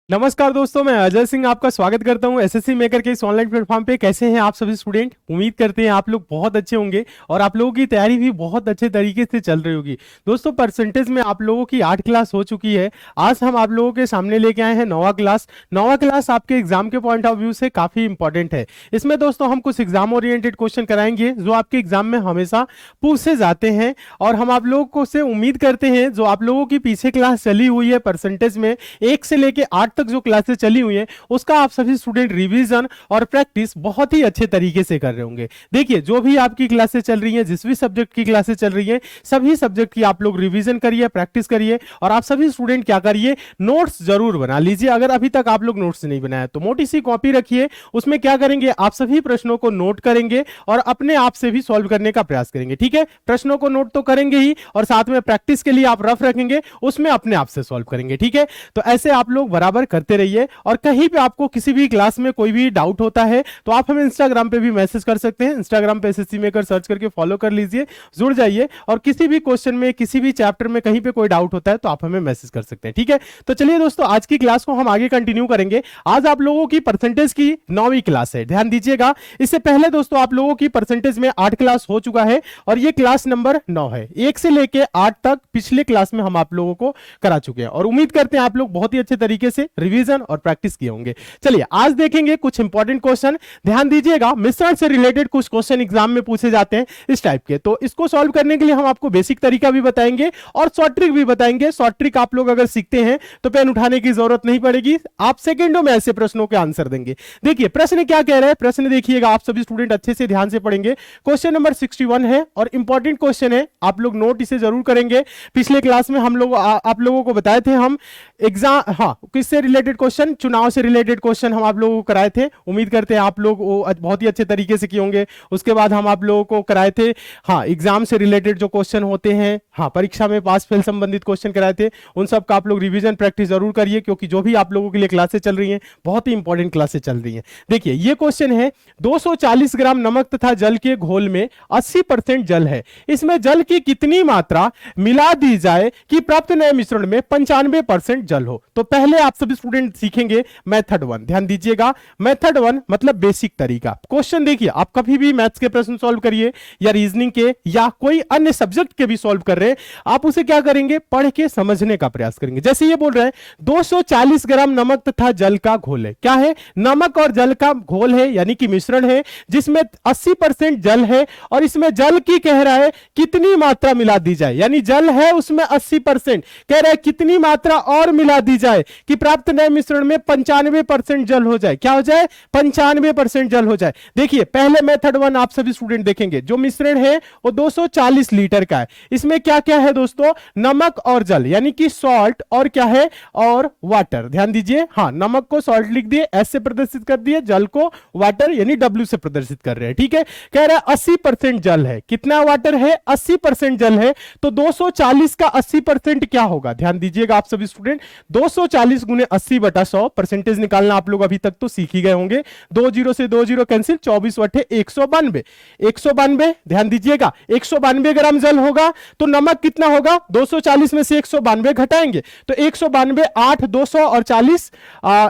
नमस्कार दोस्तों, मैं अजय सिंह आपका स्वागत करता हूं एसएससी मेकर के इस ऑनलाइन प्लेटफॉर्म पे। कैसे हैं आप सभी स्टूडेंट? उम्मीद करते हैं आप लोग बहुत अच्छे होंगे और आप लोगों की तैयारी भी बहुत अच्छे तरीके से चल रही होगी। दोस्तों, परसेंटेज में आप लोगों की 8 क्लास हो चुकी है। आज हम आप लोगों के सामने लेके आए हैं 9वां क्लास। 9वां क्लास आपके एग्जाम के पॉइंट ऑफ व्यू से काफी इंपॉर्टेंट है। इसमें दोस्तों हम कुछ एग्जाम ओरिएंटेड क्वेश्चन कराएंगे जो आपके एग्जाम में हमेशा पूछे जाते हैं और हम आप लोगों को से उम्मीद करते हैं जो आप लोगों की पीछे क्लास चली हुई है परसेंटेज में 1 से लेके 8 तक जो क्लासेस चली हुई हैं उसका आप सभी स्टूडेंट रिवीजन और प्रैक्टिस बहुत ही अच्छे तरीके से कर रहे होंगे। देखिए, जो भी आपकी क्लासेस चल रही हैं, जिस भी सब्जेक्ट की क्लासेस चल रही हैं, सभी सब्जेक्ट की आप लोग रिवीजन करिए, प्रैक्टिस करिए और आप सभी स्टूडेंट क्या करिए, नोट्स जरूर बना लीजिए। अगर अभी तक आप लोग नोट्स नहीं बनाया तो मोटी सी कॉपी रखिए। उसमें क्या करेंगे, आप सभी प्रश्नों को नोट करेंगे और अपने आप से भी सॉल्व करने का प्रयास करेंगे। ठीक है, प्रश्नों को नोट तो करेंगे ही और साथ में प्रैक्टिस के लिए आप रफ रखेंगे, उसमें अपने आप से सॉल्व करेंगे। ठीक है, तो ऐसे आप लोग बराबर करते रहिए और कहीं पे आपको किसी भी क्लास में कोई भी डाउट होता है तो आप हमें इंस्टाग्राम पे भी मैसेज कर सकते हैं। इंस्टाग्राम पे एसएससी मेकर सर्च करके फॉलो कर लीजिए, जुड़ जाइए और किसी भी क्वेश्चन में, किसी भी चैप्टर में कहीं पे कोई डाउट होता है तो आप हमें मैसेज कर सकते हैं। ठीक है, तो चलिए दोस्तों, आज की क्लास को हम आगे कंटिन्यू करेंगे। आज आप लोगों की परसेंटेज की 9वीं क्लास है, ध्यान दीजिएगा। इससे पहले दोस्तों आप लोगों की परसेंटेज में 8 क्लास हो चुका है और ये क्लास नंबर 9 है। 1 से लेके 8 तक पिछले क्लास में हम आप लोगों को करा चुके हैं और उम्मीद करते हैं आप लोग बहुत ही अच्छे तरीके से रिवीजन और प्रैक्टिस किए होंगे। चलिए, आज देखेंगे कुछ इंपॉर्टेंट क्वेश्चन। ध्यान दीजिएगा, मिश्रण से रिलेटेड कुछ क्वेश्चन एग्जाम में पूछे जाते हैं इस टाइप के। तो इसको सॉल्व करने के लिए हम आपको बेसिक तरीका भी बताएंगे और शॉर्ट ट्रिक भी बताएंगे। शॉर्ट ट्रिक आप लोग अगर सीखते हैं तो पेन उठाने की जरूरत नहीं पड़ेगी, आप सेकंडों में ऐसे प्रश्नों के आंसर देंगे। देखिए प्रश्न क्या कह रहा है, प्रश्न देखिएगा, आप सभी स्टूडेंट अच्छे से ध्यान से पढ़ेंगे। क्वेश्चन नंबर 61 है और इंपॉर्टेंट क्वेश्चन है, आप लोग नोट इसे जरूर करेंगे। पिछले क्लास में हम लोग आप लोगों को बताए थे, हम एग्जाम, हाँ, किससे रिलेटेड क्वेश्चन, चुनाव से रिलेटेड क्वेश्चन हम आप लोगों को कराए थे। उम्मीद करते हैं आप लोग वो बहुत ही अच्छे तरीके से किए होंगे। उसके बाद हम आप लोगों को कराए थे, हाँ, एग्जाम से रिलेटेड जो क्वेश्चन होते हैं, हाँ, परीक्षा में पास फेल संबंधित क्वेश्चन कराए थे। उन सब का आप लोग रिवीजन प्रैक्टिस जरूर करिए क्योंकि जो भी आप लोगों के लिए क्लासेस चल रही हैं बहुत ही इंपॉर्टेंट क्लासेस चल रही हैं। देखिए ये क्वेश्चन है, 240 ग्राम नमक तथा जल के घोल में 80% जल है, इसमें जल की कितनी मात्रा मिला दी जाए कि प्राप्त नए मिश्रण में 95% जल हो। तो पहले आप सभी स्टूडेंट सीखेंगे मेथड 1। ध्यान दीजिएगा, मेथड 1 मतलब बेसिक तरीका। क्वेश्चन देखिए, आप कभी भी मैथ्स के प्रश्न सॉल्व करिए या रीजनिंग के या कोई अन्य सब्जेक्ट के भी सॉल्व कर रहे हैं, आप उसे क्या करेंगे, पढ़ के समझने का प्रयास करेंगे। जैसे ये बोल रहे हैं 240 ग्राम नमक तथा जल का घोल है। क्या है, नमक और जल का घोल है यानी कि मिश्रण है जिसमें 80% जल है और इसमें जल की कह रहा है कितनी मात्रा मिला दी जाए, यानी जल है उसमें 80%, कह रहा है कितनी मात्रा और मिला दी जाए कि प्राप्त नए मिश्रण में 95% जल हो जाए। क्या हो जाए, 95% जल हो जाए। देखिए पहले मेथड 1 आप सभी स्टूडेंट देखेंगे, जो मिश्रण है वो 240 लीटर का है। इसमें क्या क्या है दोस्तों, नमक और जल यानी कि सॉल्ट और क्या है, और वाटर। ध्यान दीजिए, हाँ, नमक को सॉल्ट लिख दिए, एस से प्रदर्शित कर दिए, जल को वाटर यानी डब्ल्यू से प्रदर्शित कर रहे हैं। ठीक है, कह रहा है 80% जल है। कितना वाटर है, 80% जल है। तो 240 का 80% क्या होगा, ध्यान दीजिएगा आप सभी स्टूडेंट, 240 गुने 80 बटा 100। परसेंटेज निकालना आप लोग अभी तक तो सीख ही गए होंगे। 2 जीरो से 2 जीरो कैंसिल, 24 बटे 192, 192। ध्यान दीजिएगा 192 ग्राम जल होगा तो नमक कितना होगा, 240 में से 192 घटाएंगे तो 192, 8, 200 और 40,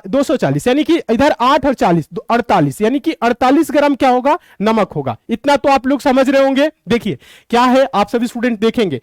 240 यानी कि इधर 8 और 40 48, यानी कि 48 ग्राम क्या होगा, नमक होगा। इतना तो आप लोग समझ रहे होंगे। देखिए क्या है, आप सभी स्टूडेंट देखेंगे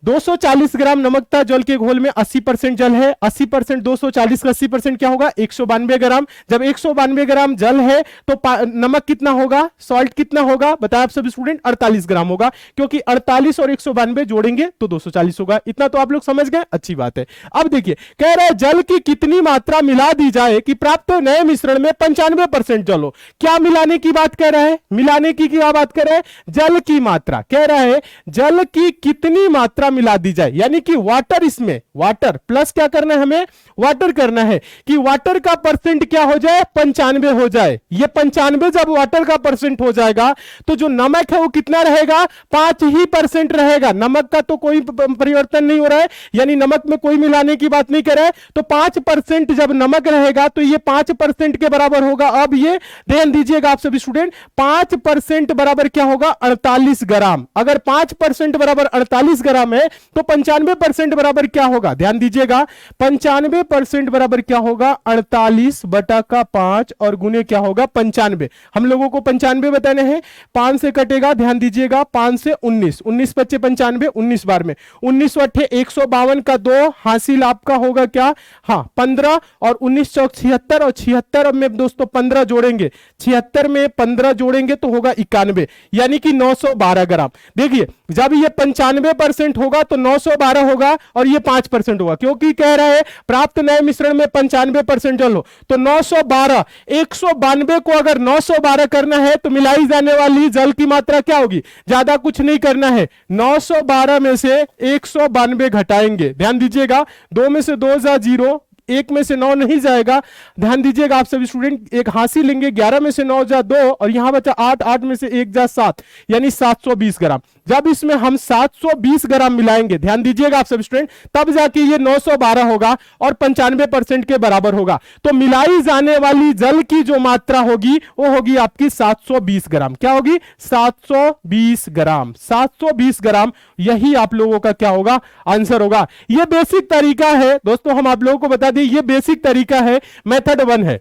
240 ग्राम नमक था जल के घोल में, 80% जल है। 80% 240 का 80% क्या होगा, 192 ग्राम। जब 192 ग्राम जल है तो नमक कितना होगा, सॉल्ट कितना होगा, बताया आप सभी स्टूडेंट, 48 ग्राम होगा, क्योंकि 48 और 192 जोड़ेंगे तो 240 होगा। इतना तो आप लोग समझ गए, अच्छी बात है। अब देखिए कह रहे हैं जल की कितनी मात्रा मिला दी जाए कि प्राप्त नए मिश्रण में 95% जल हो। क्या मिलाने की बात कर रहा है, मिलाने की क्या बात कर रहा है, जल की मात्रा। कह रहा है जल की कितनी मात्रा मिला दी जाए, यानी कि वाटर, इसमें वाटर प्लस क्या करना है, हमें वाटर करना है कि वाटर का परसेंट क्या हो जाए, 95 हो जाए। ये 95 जब वाटर का परसेंट हो जाएगा तो जो नमक है वो कितना रहेगा, 5% रहेगा। नमक का तो कोई परिवर्तन नहीं हो रहा है, यानी नमक में कोई मिलाने की बात नहीं कर रहा है। तो 5% जब नमक रहेगा तो ये 5% के बराबर होगा। अब ये ध्यान दीजिएगा आप सभी स्टूडेंट, 5% बराबर क्या होगा, 48 ग्राम। अगर 5% बराबर 48 ग्राम है है तो 95% बराबर क्या होगा, ध्यान दीजिएगा, 95% बराबर क्या होगा, 48/5 और गुने क्या होगा 95। हम लोगों को 95 बताने हैं, 5 से कटेगा, ध्यान दीजिएगा, 5 से 19, 19 बच्चे 95, 19 बार में 19 अट्ठे 152 का 2 हासिल आपका होगा क्या, हाँ 15, और 19 चौक 76, और 76 में दोस्तों 15 जोड़ेंगे, 76 में 15 जोड़ेंगे तो होगा 91, यानी कि 912 ग्राम। देखिए जब ये 95% होगा तो 912 होगा और ये 5% होगा, क्योंकि कह रहा है प्राप्त नए मिश्रण में 95% जल हो, तो 912, 192 को अगर 912 करना है तो मिलाई जाने वाली जल की मात्रा क्या होगी, ज्यादा कुछ नहीं करना है, 912 में से 192 घटाएंगे, ध्यान दीजिएगा, 2 में से 2 जा 0, 1 में से 9 नहीं जाएगा, ध्यान दीजिएगा आप सभी स्टूडेंट, एक हासिल लेंगे, 11 में से 9 जा 2 और यहां बचा 8, 8 में से 1 जा 7, यानी 720 ग्राम। जब इसमें हम 720 ग्राम मिलाएंगे, ध्यान दीजिएगा आप सभी स्टूडेंट, तब जाके ये 912 होगा और 95% के बराबर होगा। तो मिलाई जाने वाली जल की जो मात्रा होगी वो होगी आपकी 720 ग्राम। क्या होगी, 720 ग्राम, 720 ग्राम, यही आप लोगों का क्या होगा, आंसर होगा। ये बेसिक तरीका है दोस्तों, हम आप लोगों को बता दें ये बेसिक तरीका है, मेथड 1 है।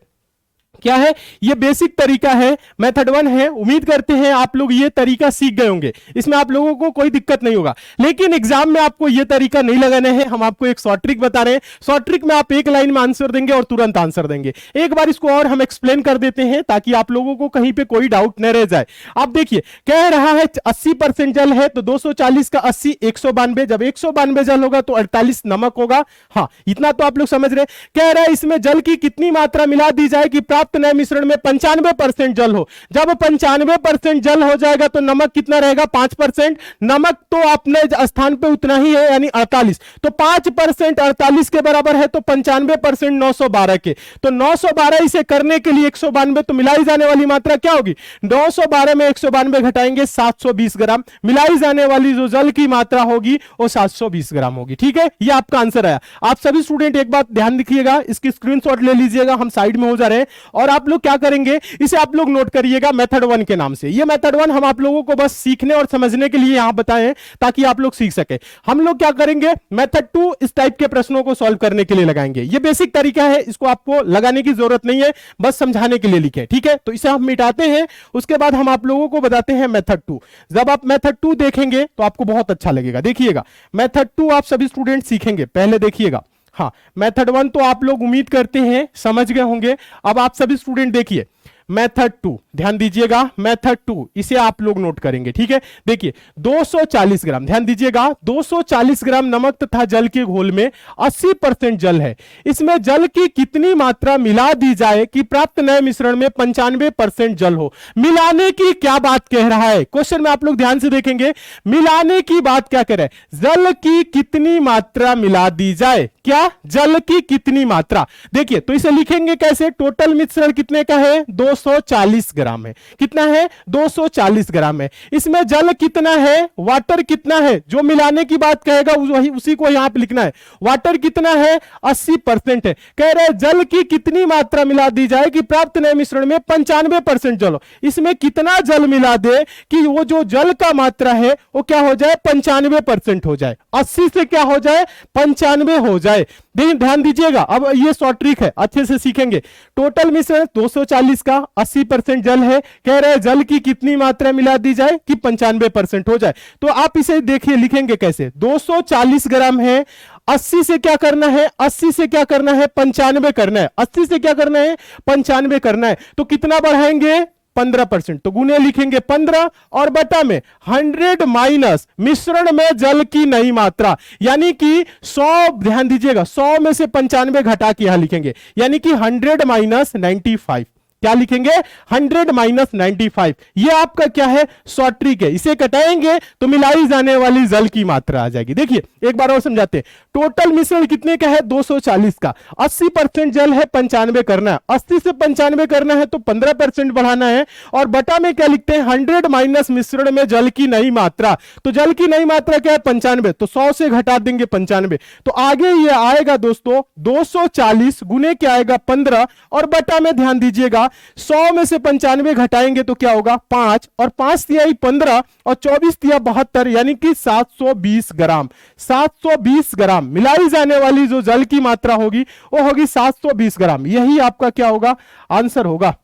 क्या है, ये बेसिक तरीका है, मेथड 1 है। उम्मीद करते हैं आप लोग ये तरीका सीख गए होंगे, इसमें आप लोगों को कोई दिक्कत नहीं होगा। लेकिन एग्जाम में आपको ये तरीका नहीं लगाना है, हम आपको एक शॉर्ट ट्रिक बता रहे हैं। शॉर्ट ट्रिक में आप एक लाइन में आंसर देंगे और तुरंत आंसर देंगे। एक बार इसको और हम एक्सप्लेन कर देते हैं ताकि आप लोगों को कहीं पे कोई डाउट न रह जाए। आप देखिए कह रहा है 80% जल है, तो 240 का 80 192, जब 192 जल होगा तो 48 नमक होगा। हाँ इतना तो आप लोग समझ रहे। कह रहा है इसमें जल की कितनी मात्रा मिला दी जाए कि प्राप्त नए मिश्रण में 95% जल हो। जब 95% जल हो जाएगा तो नमक कितना रहेगा, 5%। नमक तो अपने स्थान पे उतना ही है, यानी 48, तो 5% 48 के बराबर है, तो 95% 912 के, तो 912 इसे करने के लिए 192, तो मिलाई जाने वाली मात्रा क्या होगी, 912 में 192 घटाएंगे 720 ग्राम, मिलाई जाने वाली जो जल की मात्रा होगी वो 720 ग्राम होगी। ठीक है, ये आपका आंसर आया। आप सभी स्टूडेंट एक बात ध्यान रखिएगा, इसकी स्क्रीनशॉट ले लीजिएगा, हम साइड में हो जा रहे हैं, और आप लोग क्या करेंगे, इसे आप लोग नोट करिएगा मेथड 1 के नाम से। ये मेथड 1 हम आप लोगों को बस सीखने और समझने के लिए यहां बताएं ताकि आप लोग सीख सके। हम लोग क्या करेंगे, मेथड 2 इस टाइप के प्रश्नों को सॉल्व करने के लिए लगाएंगे। ये बेसिक तरीका है, इसको आपको लगाने की जरूरत नहीं है, बस समझाने के लिए लिखे। ठीक है, तो इसे हम मिटाते हैं, उसके बाद हम आप लोगों को बताते हैं मेथड 2। जब आप मेथड 2 देखेंगे तो आपको बहुत अच्छा लगेगा। देखिएगा मेथड 2 आप सभी स्टूडेंट सीखेंगे, पहले देखिएगा। हाँ मेथड 1 तो आप लोग उम्मीद करते हैं समझ गए होंगे। अब आप सभी स्टूडेंट देखिए मेथड 2, ध्यान दीजिएगा, मेथड 2 इसे आप लोग नोट करेंगे। ठीक है, देखिए 240 ग्राम, ध्यान दीजिएगा, 240 ग्राम नमक तथा जल के घोल में 80% जल है। इसमें जल की कितनी मात्रा मिला दी जाए कि प्राप्त नए मिश्रण में 95% जल हो। मिलाने की क्या बात कह रहा है, क्वेश्चन में आप लोग ध्यान से देखेंगे, मिलाने की बात क्या कह रहा है, जल की कितनी मात्रा मिला दी जाए, क्या जल की कितनी मात्रा। देखिए तो इसे लिखेंगे कैसे, टोटल मिश्रण कितने का है, 240 ग्राम है। कितना है, 240 ग्राम है। इसमें जल कितना है, वाटर कितना है, जो मिलाने की बात कहेगा वही उसी को यहां पे लिखना है। वाटर कितना है, 80% है। कह रहे हैं जल की कितनी मात्रा मिला दी जाए कि प्राप्त नए मिश्रण में 95% जल हो। इसमें कितना जल मिला दे कि वो जो जल का मात्रा है वो क्या हो जाए, 95% हो जाए, 80 से क्या हो जाए, 95 हो जाए। देखिए ध्यान दीजिएगा, अब ये शॉर्ट ट्रिक है, अच्छे से सीखेंगे। टोटल मिश्रण 240 का 80% जल है, कह रहे हैं जल की कितनी मात्रा मिला दी जाए कि 95% हो जाए। तो आप इसे देखिए लिखेंगे कैसे, 240 ग्राम है, 80 से क्या करना है, 80 से क्या करना है, 95 करना है, 80 से क्या करना है, 95 करना है। तो कितना बढ़ाएंगे, 15%, तो गुने लिखेंगे 15 और बटा में 100 माइनस मिश्रण में जल की नई मात्रा, यानी कि 100, ध्यान दीजिएगा 100 में से 95 घटा के यहां लिखेंगे, यानी कि 100 माइनस 95। क्या लिखेंगे, 100 माइनस 95। ये आपका क्या है, शॉर्ट ट्रिक है। इसे कटाएंगे तो मिलाई जाने वाली जल की मात्रा आ जाएगी। देखिए एक बार और समझाते हैं, टोटल मिश्रण कितने का है, 240 का, 80% जल है, 95 करना है, 80 से 95 करना है तो 15% बढ़ाना है, और बटा में क्या लिखते हैं, 100 माइनस मिश्रण में जल की नई मात्रा। तो जल की नई मात्रा क्या है, 95, तो 100 से घटा देंगे 95, तो आगे ये आएगा दोस्तों 240 गुने क्या आएगा 15, और बटा में ध्यान दीजिएगा 100 में से 95 घटाएंगे तो क्या होगा 5, और 5 तिहाई 15 और 24 तिहाई 72, यानी कि 720 ग्राम। 720 ग्राम मिलाई जाने वाली जो जल की मात्रा होगी वो होगी 720 ग्राम। यही आपका क्या होगा आंसर होगा।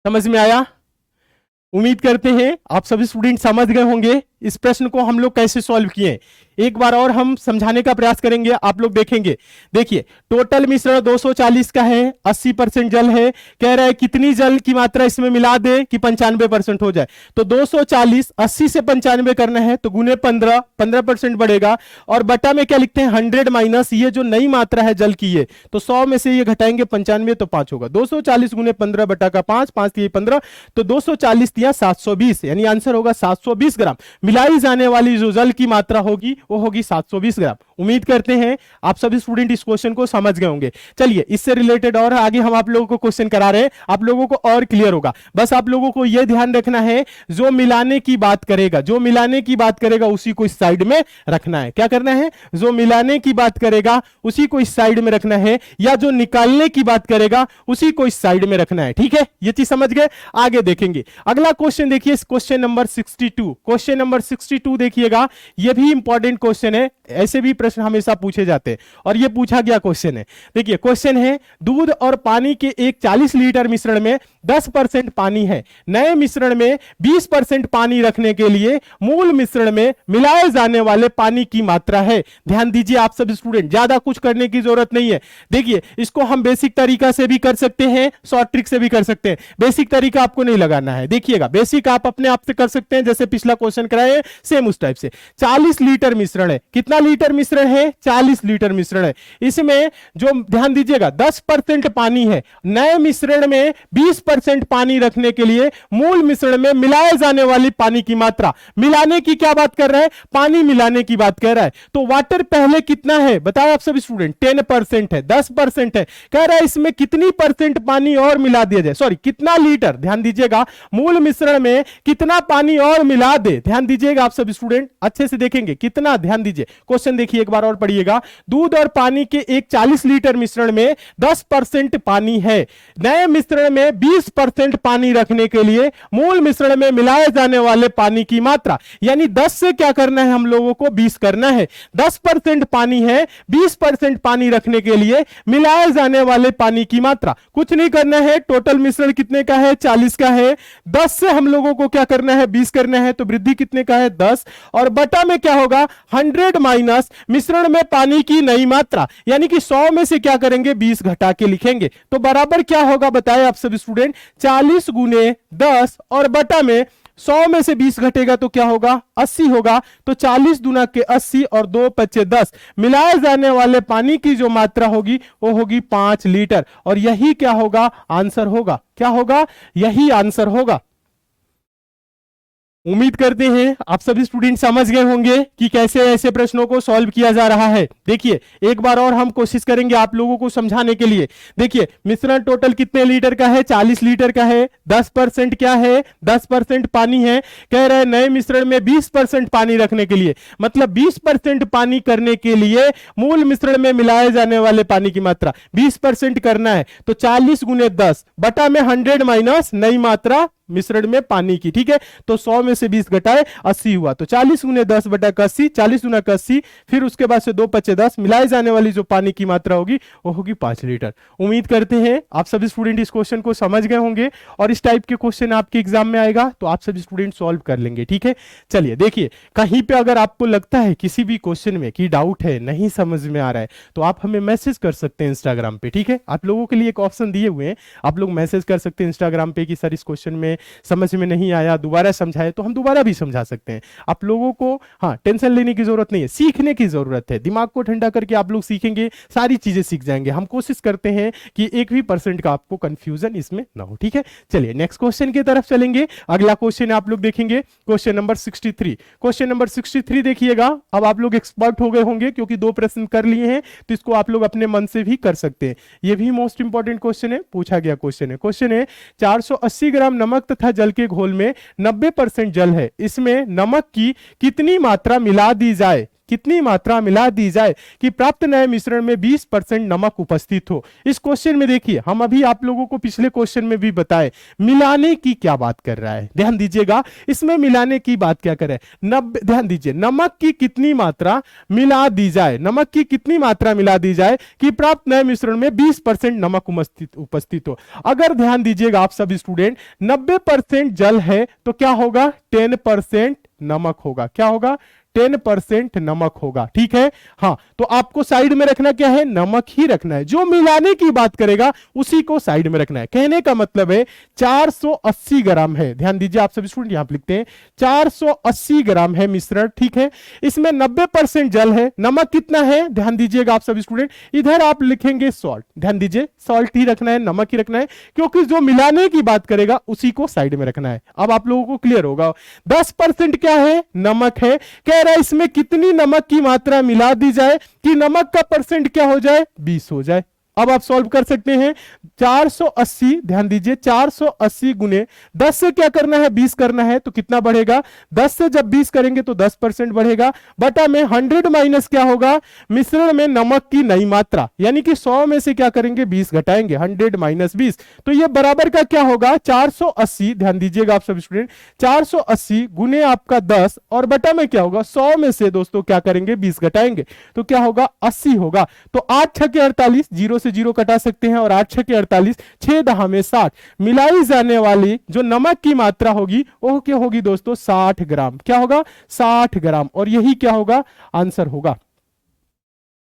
समझ में आया? उम्मीद करते हैं आप सभी स्टूडेंट समझ गए होंगे इस प्रश्न को हम लोग कैसे सॉल्व किए। एक बार और हम समझाने का प्रयास करेंगे, आप लोग देखेंगे। देखिए टोटल मिश्रण 240 का है, 80% जल है। कह रहा है कितनी जल की मात्रा इसमें मिला दे कि 95% हो जाए। तो 240 80 से 95 करना है तो गुने 15, 15% बढ़ेगा। और बटा में क्या लिखते हैं 100 माइनस ये जो नई मात्रा है जल की, ये तो 100 में से ये घटाएंगे 95 तो 5 होगा। 240 गुने 15 बटा का 5, 5 तिहाई 15, तो 240 तिहाई 720, यानी आंसर होगा 720 ग्राम। मिलाई जाने वाली जो जल की मात्रा होगी वो होगी 720 ग्राम। उम्मीद करते हैं आप सभी स्टूडेंट इस क्वेश्चन को समझ गए होंगे। चलिए इससे रिलेटेड और आगे हम आप लोगों को क्वेश्चन करा रहे हैं, आप लोगों को और क्लियर होगा। बस आप लोगों को यह ध्यान रखना है जो मिलाने की बात करेगा, जो मिलाने की बात करेगा उसी को इस साइड में रखना है। क्या करना है? जो मिलाने की बात करेगा उसी को इस साइड में रखना है, या जो निकालने की बात करेगा उसी को इस साइड में रखना है। ठीक है, ये चीज समझ गए? आगे देखेंगे अगला क्वेश्चन। देखिए क्वेश्चन नंबर 62, क्वेश्चन नंबर 62 देखिएगा, यह भी इंपॉर्टेंट क्वेश्चन है। ऐसे भी प्रश्न हमेशा पूछे जाते हैं और यह पूछा गया क्वेश्चन है। देखिए क्वेश्चन है दूध और पानी के एक 40 लीटर मिश्रण में 10% पानी है। नए मिश्रण में 20% पानी रखने के लिए मूल मिश्रण में मिलाए जाने वाले पानी की मात्रा है। ध्यान दीजिए आप सब स्टूडेंट, ज्यादा कुछ करने की जरूरत नहीं है। देखिए इसको हम बेसिक तरीका से भी कर सकते हैं, शॉर्ट ट्रिक से भी कर सकते हैं। बेसिक तरीका आपको नहीं लगाना है। देखिएगा बेसिक आप अपने आप से कर सकते हैं, जैसे पिछला क्वेश्चन कराए सेम उस टाइप से। 40 लीटर मिश्रण है। कितना लीटर मिश्रण है? 40 लीटर मिश्रण है। इसमें जो ध्यान दीजिएगा 10% पानी है। नए मिश्रण में 20% पानी रखने के लिए मूल मिश्रण में मिलाए जाने वाली पानी की मात्रा, मिलाने की क्या बात कर रहा है? पानी मिलाने की बात कर रहा है। तो वाटर पहले कितना है बताओ आप सभी स्टूडेंट? 10% है, 10% है। कह रहा है इसमें कितनी परसेंट पानी और मिला दिया जाए, सॉरी कितना लीटर, ध्यान दीजिएगा मूल मिश्रण में कितना पानी और मिला दे। ध्यान दीजिएगा आप सभी स्टूडेंट, अच्छे से देखेंगे कितना, ध्यान दीजिए क्वेश्चन देखिए एक बार और पढ़िएगा। दूध और पानी के एक 40 लीटर मिश्रण में 10% पानी है। नए मिश्रण में 20% पानी रखने के लिए मूल मिश्रण में मिलाए जाने वाले पानी की मात्रा, यानी 10 से क्या करना है हम लोगों को 20 करना है। 10% पानी है, 20% पानी रखने के लिए मिलाए जाने वाले पानी की मात्रा, कुछ नहीं करना है। टोटल मिश्रण कितने का है? 40 का है। 10 से हम लोगों को क्या करना है? 20 करना है। तो वृद्धि कितने का है? 10, और बटा में क्या होगा 100 माइनस मिश्रण में पानी की नई मात्रा, यानी कि 100 में से क्या करेंगे 20 घटा के लिखेंगे। तो बराबर क्या होगा बताएं आप सभी स्टूडेंट? 40 गुने 10 और बटा में 100 में से 20 घटेगा तो क्या होगा 80 होगा। तो 40 दुना के 80 और 2 पचे 10, मिलाए जाने वाले पानी की जो मात्रा होगी वो होगी 5 लीटर। और यही क्या होगा आंसर होगा। क्या होगा? यही आंसर होगा। उम्मीद करते हैं आप सभी स्टूडेंट समझ गए होंगे कि कैसे ऐसे प्रश्नों को सॉल्व किया जा रहा है। देखिए एक बार और हम कोशिश करेंगे आप लोगों को समझाने के लिए। देखिए मिश्रण टोटल कितने लीटर का है? 40 लीटर का है। 10% क्या है? 10% पानी है। कह रहे हैं नए मिश्रण में 20% पानी रखने के लिए, मतलब 20% पानी करने के लिए मूल मिश्रण में मिलाए जाने वाले पानी की मात्रा 20% करना है। तो 40 गुने 10 बटा में 100 माइनस नई मात्रा मिश्रण में पानी की। ठीक है, तो 100 में से 20 घटाए 80 हुआ। तो 40 गुने 10 बटा का 80, 40 गुना का 80, फिर उसके बाद से 2 पचे 10, मिलाए जाने वाली जो पानी की मात्रा होगी वो होगी 5 लीटर। उम्मीद करते हैं आप सभी स्टूडेंट इस क्वेश्चन को समझ गए होंगे, और इस टाइप के क्वेश्चन आपके एग्जाम में आएगा तो आप सभी स्टूडेंट सॉल्व कर लेंगे। ठीक है, चलिए देखिए कहीं पे अगर आपको लगता है किसी भी क्वेश्चन में कि डाउट है, नहीं समझ में आ रहा है, तो आप हमें मैसेज कर सकते हैं इंस्टाग्राम पे। ठीक है, आप लोगों के लिए एक ऑप्शन दिए हुए हैं, आप लोग मैसेज कर सकते हैं इंस्टाग्राम पे कि सर इस क्वेश्चन में समझ में नहीं आया, दोबारा समझाए, तो हम दोबारा भी समझा सकते हैं। आप लोगों को हाँ टेंशन लेने की जरूरत नहीं है, सीखने की जरूरत है। दिमाग को ठंडा करके आप लोग सीखेंगे, सारी चीजें सीख जाएंगे। हम कोशिश करते हैं कि 1% का आपको कंफ्यूजन इसमें ना हो। ठीक है, चलिए नेक्स्ट क्वेश्चन की तरफ चलेंगे। अगला क्वेश्चन आप लोग देखेंगे क्वेश्चन नंबर 63। क्वेश्चन नंबर 63 देखिएगा। अब आप लोग एक्सपर्ट हो गए होंगे क्योंकि 2 प्रश्न कर लिए हैं, तो इसको आप लोग अपने मन से भी कर सकते हैं। यह भी मोस्ट इंपॉर्टेंट क्वेश्चन है, पूछा गया क्वेश्चन है। क्वेश्चन है 480 ग्राम नमक तथा जल के घोल में 90% जल है, इसमें नमक की कितनी मात्रा मिला दी जाए? कितनी मात्रा मिला दी जाए कि प्राप्त नए मिश्रण में 20% नमक उपस्थित हो। इस क्वेश्चन में देखिए, हम अभी आप लोगों को पिछले क्वेश्चन में भी बताए मिलाने की क्या बात कर रहा है, ध्यान दीजिएगा। इसमें मिलाने की बात क्या करे, ध्यान दीजिए, नमक की कितनी मात्रा मिला दी जाए, नमक की कितनी मात्रा मिला दी जाए कि प्राप्त नए मिश्रण में 20% नमक उपस्थित हो। अगर ध्यान दीजिएगा आप सभी स्टूडेंट, 90% जल है तो क्या होगा, 10% नमक होगा। क्या होगा, 10% नमक होगा। ठीक है, हाँ, तो आपको साइड में रखना क्या है, नमक ही रखना है। जो मिलाने की बात करेगा उसी को साइड में रखना है। कहने का मतलब है 480 ग्राम है, ध्यान दीजिए आप सभी स्टूडेंट, यहां पे लिखते हैं 480 ग्राम है मिश्रण। ठीक है, इसमें 90% जल है, नमक कितना है, ध्यान दीजिएगा आप सभी स्टूडेंट, इधर आप लिखेंगे सॉल्ट, ध्यान दीजिए सॉल्ट ही रखना है, नमक ही रखना है, क्योंकि जो मिलाने की बात करेगा उसी को साइड में रखना है। अब आप लोगों को क्लियर होगा। 10% क्या है, नमक है। कह रहा है इसमें कितनी नमक की मात्रा मिला दी जाए कि नमक का परसेंट क्या हो जाए, 20 हो जाए। अब आप सॉल्व कर सकते हैं, 480, ध्यान दीजिए 480 गुने 10 से क्या करना है, 20 करना है, तो कितना बढ़ेगा, 10 से जब 20 करेंगे तो 10% बढ़ेगा, बटा में 100 माइनस क्या होगा, मिश्रण में नमक की नई मात्रा, यानी कि 100 में से क्या करेंगे, 20 घटाएंगे, 100 माइनस 20, तो ये बराबर का क्या होगा, 480, ध्यान दीजिएगा आप सब स्टूडेंट, 480 गुने आपका 10 और बटा में क्या होगा, 100 में से दोस्तों क्या करेंगे, 20 घटाएंगे, तो क्या होगा, 80 होगा। तो 8 6 के 48, 0 से 0 कटा सकते हैं, और 8 6 के 48, 6 दहा में 60, मिलाई जाने वाली जो नमक की मात्रा होगी वो क्या होगी दोस्तों, 60 ग्राम। क्या होगा, 60 ग्राम, और यही क्या होगा, आंसर होगा।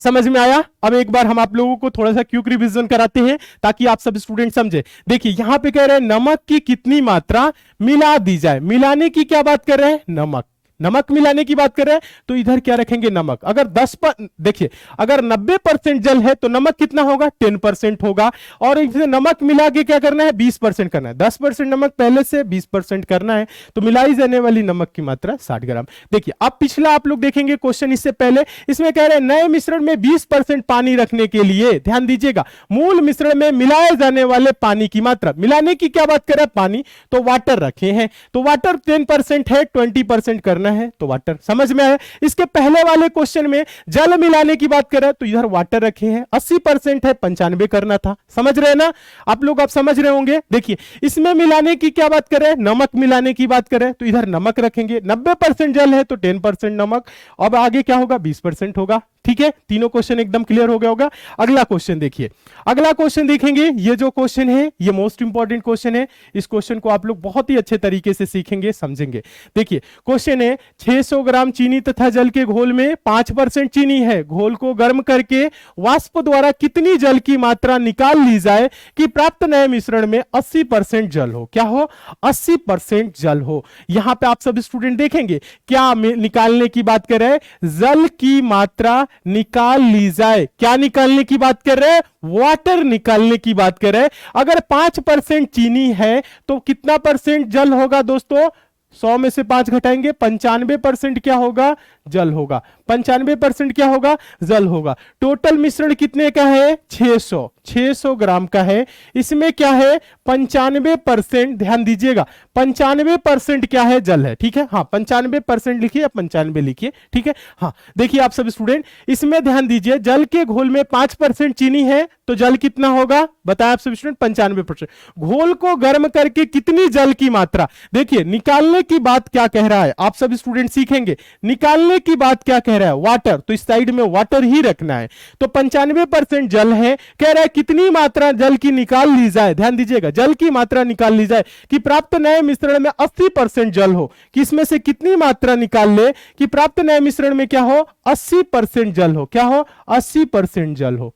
समझ में आया। अब एक बार हम आप लोगों को थोड़ा सा क्विक रिवीजन कराते हैं ताकि आप सब स्टूडेंट समझे। देखिए यहां पे कह रहे हैं नमक की कितनी मात्रा मिला दी जाए, मिलाने की क्या बात कर रहे हैं, नमक, नमक मिलाने की बात कर रहे हैं, तो इधर क्या रखेंगे, नमक। अगर 10 पर देखिए, अगर 90% जल है तो नमक कितना होगा, 10% होगा, और इसे नमक मिला के क्या करना है, 20% करना है। 10% नमक पहले से 20% करना है, तो मिलाई जाने वाली नमक की मात्रा 60 ग्राम। देखिए अब पिछला आप लोग देखेंगे क्वेश्चन, इससे पहले इसमें कह रहे हैं नए मिश्रण में 20% पानी रखने के लिए, ध्यान दीजिएगा, मूल मिश्रण में मिलाए जाने वाले पानी की मात्रा, मिलाने की क्या बात कर रहा है, पानी, तो वाटर रखे हैं, तो वाटर 10% है, 20% करना है, तो वाटर। समझ में आया। इसके पहले वाले क्वेश्चन में जल मिलाने की बात कर रहा है, तो इधर वाटर रखे हैं, 80% है, 95 करना था। समझ रहे हैं ना आप लोग, आप समझ रहे होंगे। देखिए इसमें मिलाने की क्या बात कर रहे हैं, नमक मिलाने की बात कर रहे हैं, तो इधर नमक रखेंगे, 90% जल है तो 10% नमक, अब आगे क्या होगा, 20% होगा। ठीक है, तीनों क्वेश्चन एकदम क्लियर हो गया होगा। अगला क्वेश्चन देखिए, अगला क्वेश्चन देखेंगे, ये जो क्वेश्चन है ये मोस्ट इंपॉर्टेंट क्वेश्चन है। इस क्वेश्चन को आप लोग बहुत ही अच्छे तरीके से सीखेंगे, समझेंगे। देखिए क्वेश्चन है 600 ग्राम चीनी तथा जल के घोल में 5% चीनी है, घोल को गर्म करके वाष्प द्वारा कितनी जल की मात्रा निकाल ली जाए कि प्राप्त नए मिश्रण में 80% जल हो। क्या हो, 80% जल हो। यहां पे आप सब स्टूडेंट देखेंगे क्या निकालने की बात कर रहे हैं, जल की मात्रा निकाल ली जाए। क्या निकालने की बात कर रहे हैं, वाटर निकालने की बात कर रहे हैं। अगर 5% चीनी है तो कितना परसेंट जल होगा दोस्तों, 100 में से 5 घटाएंगे, 95% क्या होगा, जल होगा। 95% क्या होगा, जल होगा। टोटल मिश्रण कितने का है, 600 ग्राम का है। इसमें क्या है, 95%, ध्यान दीजिएगा 95% क्या है, जल है। ठीक है, हाँ 95% लिखिए या 95 लिखिए। ठीक है, हाँ देखिए आप सब स्टूडेंट, इसमें ध्यान दीजिए, जल के घोल में 5% चीनी है तो जल कितना होगा, बताया आप सब स्टूडेंट, 95%। घोल को गर्म करके कितनी जल की मात्रा, देखिए निकालने की बात क्या कह रहा है, आप सब स्टूडेंट सीखेंगे। निकालने की बात क्या कह रहा है, वाटर, तो इस साइड में वाटर ही रखना है। तो 95% जल है, कह रहा है कितनी मात्रा जल की निकाल ली जाए, ध्यान दीजिएगा, जल की मात्रा निकाल ली जाए कि प्राप्त नए मिश्रण में 80% जल हो, कि इसमें से कितनी मात्रा निकाल ले कि प्राप्त नए मिश्रण में क्या हो, 80% जल हो। क्या हो, 80% जल हो।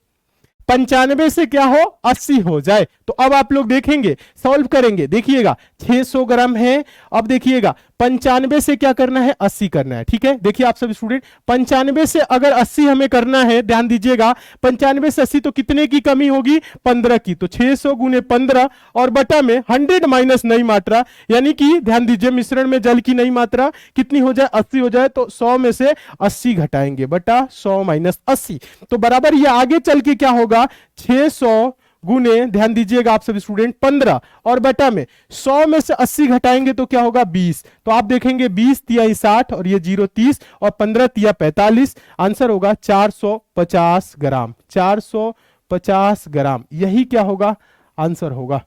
95 से क्या हो, 80 हो जाए। तो अब आप लोग देखेंगे, सॉल्व करेंगे, देखिएगा 600 ग्राम है, अब देखिएगा 95 से क्या करना है, 80 करना है। ठीक है, देखिए आप सब स्टूडेंट, 95 से अगर 80 हमें करना है, ध्यान दीजिएगा 95 से 80 तो कितने की कमी होगी, 15 की। तो 600 गुने 15 और बटा में 100 माइनस नई मात्रा, यानी कि ध्यान दीजिए मिश्रण में जल की नई मात्रा कितनी हो जाए, 80 हो जाए, तो 100 में से 80 घटाएंगे, बटा 100 माइनस 80, तो बराबर ये आगे चल के क्या होगा, 600 गुने, ध्यान दीजिएगा आप सभी स्टूडेंट, 15 और बटा में 100 में से 80 घटाएंगे तो क्या होगा 20। तो आप देखेंगे 20 तिया 60 और ये 0 30 और 15 तिया 45, आंसर होगा 450 ग्राम। 450 ग्राम, यही क्या होगा आंसर होगा।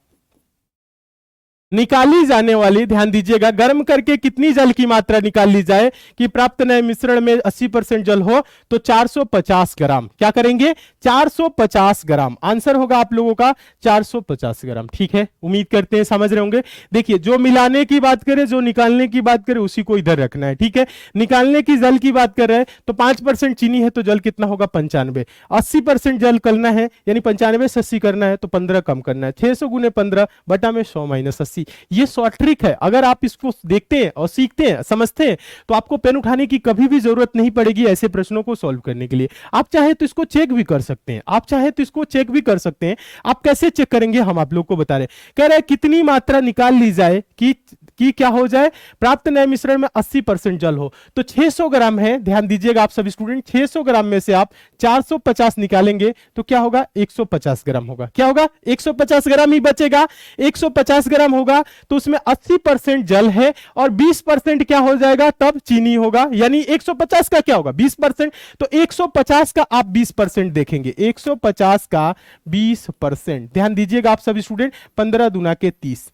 निकाली जाने वाली, ध्यान दीजिएगा, गर्म करके कितनी जल की मात्रा निकाल ली जाए कि प्राप्त नए मिश्रण में 80% जल हो, तो 450 ग्राम। क्या करेंगे 450 ग्राम, आंसर होगा आप लोगों का 450 ग्राम। ठीक है, उम्मीद करते हैं समझ रहे होंगे। देखिए, जो मिलाने की बात करें, जो निकालने की बात करें, उसी को इधर रखना है। ठीक है, निकालने की जल की बात कर रहे हैं तो 5% चीनी है तो जल कितना होगा 95। 80% जल करना है यानी 95 से 80 करना है तो 15 कम करना है। 600 गुने 15 बटा में 100 माइनस 80। ये शॉर्ट ट्रिक है, अगर आप इसको देखते हैं और सीखते हैं, समझते हैं, तो आपको पेन उठाने की कभी भी जरूरत नहीं पड़ेगी ऐसे प्रश्नों को सॉल्व करने के लिए। आप चाहे तो इसको चेक भी कर सकते हैं, आप चाहे तो इसको चेक भी कर सकते हैं। आप कैसे चेक करेंगे हम आप लोग को बता रहे हैं। कह रहे हैं कितनी मात्रा निकाल ली जाए कि क्या हो जाए, प्राप्त नए मिश्रण में 80% जल हो। तो 600 ग्राम है, ध्यान दीजिएगा आप सभी स्टूडेंट, 600 ग्राम में से आप 450 निकालेंगे तो क्या होगा 150 ग्राम होगा। क्या होगा 150 ग्राम ही बचेगा। 150 ग्राम होगा तो उसमें 80% जल है और 20% क्या हो जाएगा तब चीनी होगा, यानी 150 का क्या होगा 20%। तो 150 का आप 20% देखेंगे, 150 का 20%। ध्यान दीजिएगा आप सभी स्टूडेंट, 15 दूना के 30।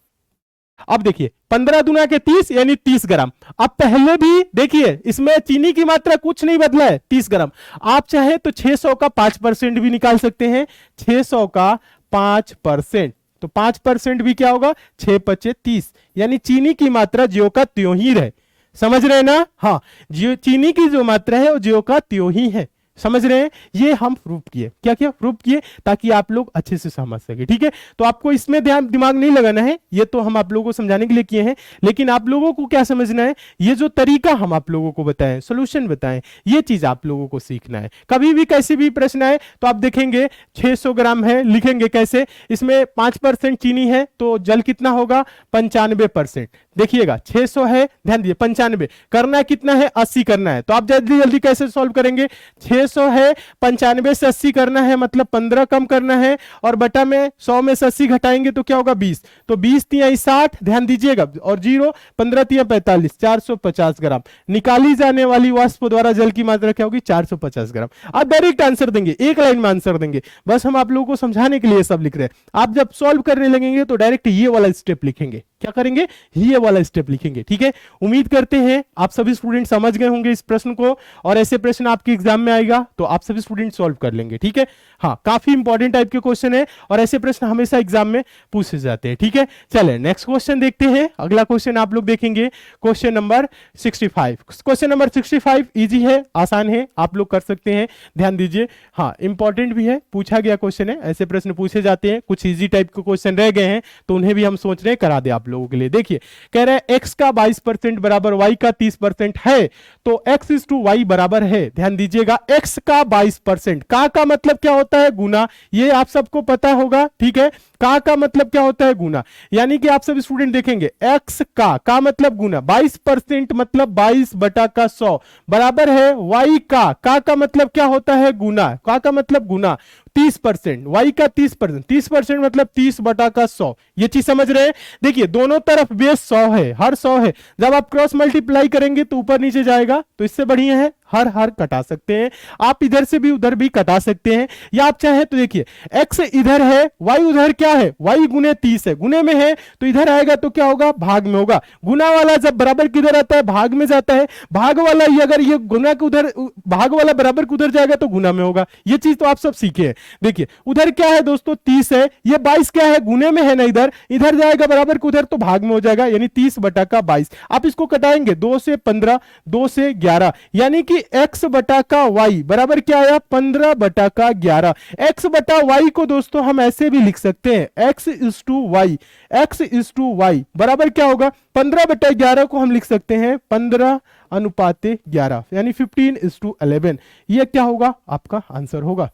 अब देखिए 15 दूना के 30 यानी 30 ग्राम। अब पहले भी देखिए इसमें चीनी की मात्रा कुछ नहीं बदला है, 30 ग्राम। आप चाहे तो 600 का 5% भी निकाल सकते हैं, 600 का 5%। तो 5% भी क्या होगा 6 पचे 30, यानी चीनी की मात्रा ज्यो का त्यों ही रहे। समझ रहे हैं ना। हाँ, चीनी की जो मात्रा है वो ज्यो का त्यों ही है। समझ रहे हैं, ये हम प्रूफ किए। क्या किया प्रूफ किए ताकि आप लोग अच्छे से समझ सके। ठीक है, तो आपको इसमें ध्यान दिमाग नहीं लगाना है, ये तो हम आप लोगों को समझाने के लिए किए हैं। लेकिन आप लोगों को क्या समझना है, ये जो तरीका हम आप लोगों को बताएं, सोल्यूशन बताएं, ये चीज आप लोगों को सीखना है। कभी भी कैसे भी प्रश्न आए तो आप देखेंगे 600 ग्राम है, लिखेंगे कैसे, इसमें 5% चीनी है तो जल कितना होगा 95%। देखिएगा 600 है, ध्यान दीजिए 95 करना है, कितना है 80 करना है। तो आप जल्दी जल्दी कैसे सॉल्व करेंगे, 600 है 95 से 80 करना है मतलब 15 कम करना है और बटा में 100 में से 80 घटाएंगे तो क्या होगा 20। तो 20 तिया 60, ध्यान दीजिएगा, और 0 15 तिया 45, 450 ग्राम। निकाली जाने वाली वाष्प द्वारा जल की मात्रा क्या होगी 450 ग्राम। आप डायरेक्ट आंसर देंगे, एक लाइन में आंसर देंगे, बस हम आप लोगों को समझाने के लिए सब लिख रहे हैं। आप जब सॉल्व करने लगेंगे तो डायरेक्ट ये वाला स्टेप लिखेंगे। क्या करेंगे, ये वाला स्टेप लिखेंगे। ठीक है, उम्मीद करते हैं आप सभी स्टूडेंट समझ गए होंगे इस प्रश्न को, और ऐसे प्रश्न आपके एग्जाम में आएगा तो आप सभी स्टूडेंट सॉल्व कर लेंगे। ठीक है, हाँ, काफी इंपॉर्टेंट टाइप के क्वेश्चन है और ऐसे प्रश्न हमेशा एग्जाम में पूछे जाते हैं। ठीक है, चले नेक्स्ट क्वेश्चन देखते हैं। अगला क्वेश्चन आप लोग देखेंगे question number 65। Question number 65 easy है, आसान है, आप लोग कर सकते हैं। ध्यान दीजिए, हाँ इंपॉर्टेंट भी है, पूछा गया क्वेश्चन है, ऐसे प्रश्न पूछे जाते हैं। कुछ इजी टाइप के क्वेश्चन रह गए हैं तो उन्हें भी हम सोच रहे हैं करा दे आप लोगों के लिए। देखिए कह रहे हैं x का 22% बराबर y का 30% है तो x इज टू y बराबर है। ध्यान दीजिएगा, x का 22% का मतलब क्या होता है गुना, ये आप सबको पता होगा। ठीक है, का मतलब क्या होता है गुना, यानी कि आप सब स्टूडेंट देखेंगे x का मतलब गुना, 22% मतलब 22 बटा का 100 बराबर है y का मतलब क्या होता है गुना, का मतलब गुना 30%, y का 30%, 30% मतलब 30 बटा का 100। ये चीज समझ रहे हैं। देखिए दोनों तरफ बेस 100 है, हर 100 है, जब आप क्रॉस मल्टीप्लाई करेंगे तो ऊपर नीचे जाएगा, तो इससे बढ़िया है हर हर कटा सकते हैं आप, इधर से भी उधर भी कटा सकते हैं, या आप चाहे तो देखिए x इधर है y उधर क्या है, y गुने 30 है, गुने में है तो इधर आएगा तो क्या होगा भाग में होगा। गुना वाला जब बराबर किधर आता है भाग में जाता है, भाग वाला ही अगर ये गुना के उधर, भाग वाला बराबर के उधर जाएगा तो गुना में होगा। ये चीज तो आप सब सीखे हैं। देखिए उधर क्या है दोस्तों 30 है, ये 22 क्या है गुने में है ना, इधर इधर जाएगा बराबर के उधर तो भाग में हो जाएगा, यानी 30 बटा का 22। आप इसको कटाएंगे 2 से 15, 2 से 11, यानी कि x बटा का y बराबर क्या आया 15 बटा का 11। x बटा y को दोस्तों हम ऐसे भी लिख सकते हैं x is to y, x is to y बराबर क्या होगा 15 बटा 11 को हम लिख सकते हैं 15 अनुपाते 11, यानी 15:11। ये क्या होगा आपका आंसर होगा,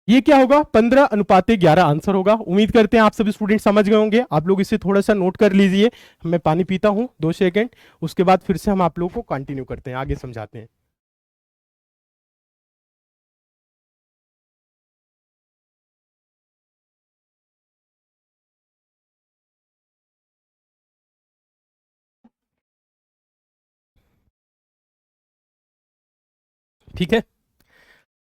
ये क्या होगा 15 अनुपाते 11 आंसर होगा। उम्मीद करते हैं आप सभी स्टूडेंट समझ गए होंगे। आप लोग इसे थोड़ा सा नोट कर लीजिए, मैं पानी पीता हूं 2 सेकंड, उसके बाद फिर से हम आप लोगों को कंटिन्यू करते हैं, आगे समझाते हैं। ठीक है।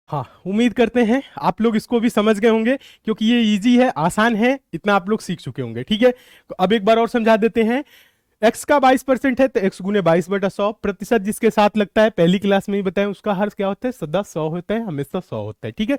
हाँ, उम्मीद करते हैं आप लोग इसको भी समझ गए होंगे, क्योंकि ये इजी है, आसान है, इतना आप लोग सीख चुके होंगे। ठीक है, तो अब एक बार और समझा देते हैं। x का 22% है तो x गुने 22/100, प्रतिशत जिसके साथ लगता है पहली क्लास में ही बताएं, उसका हर क्या होता है, सदा 100 होता है, हमेशा 100 होता है। ठीक है,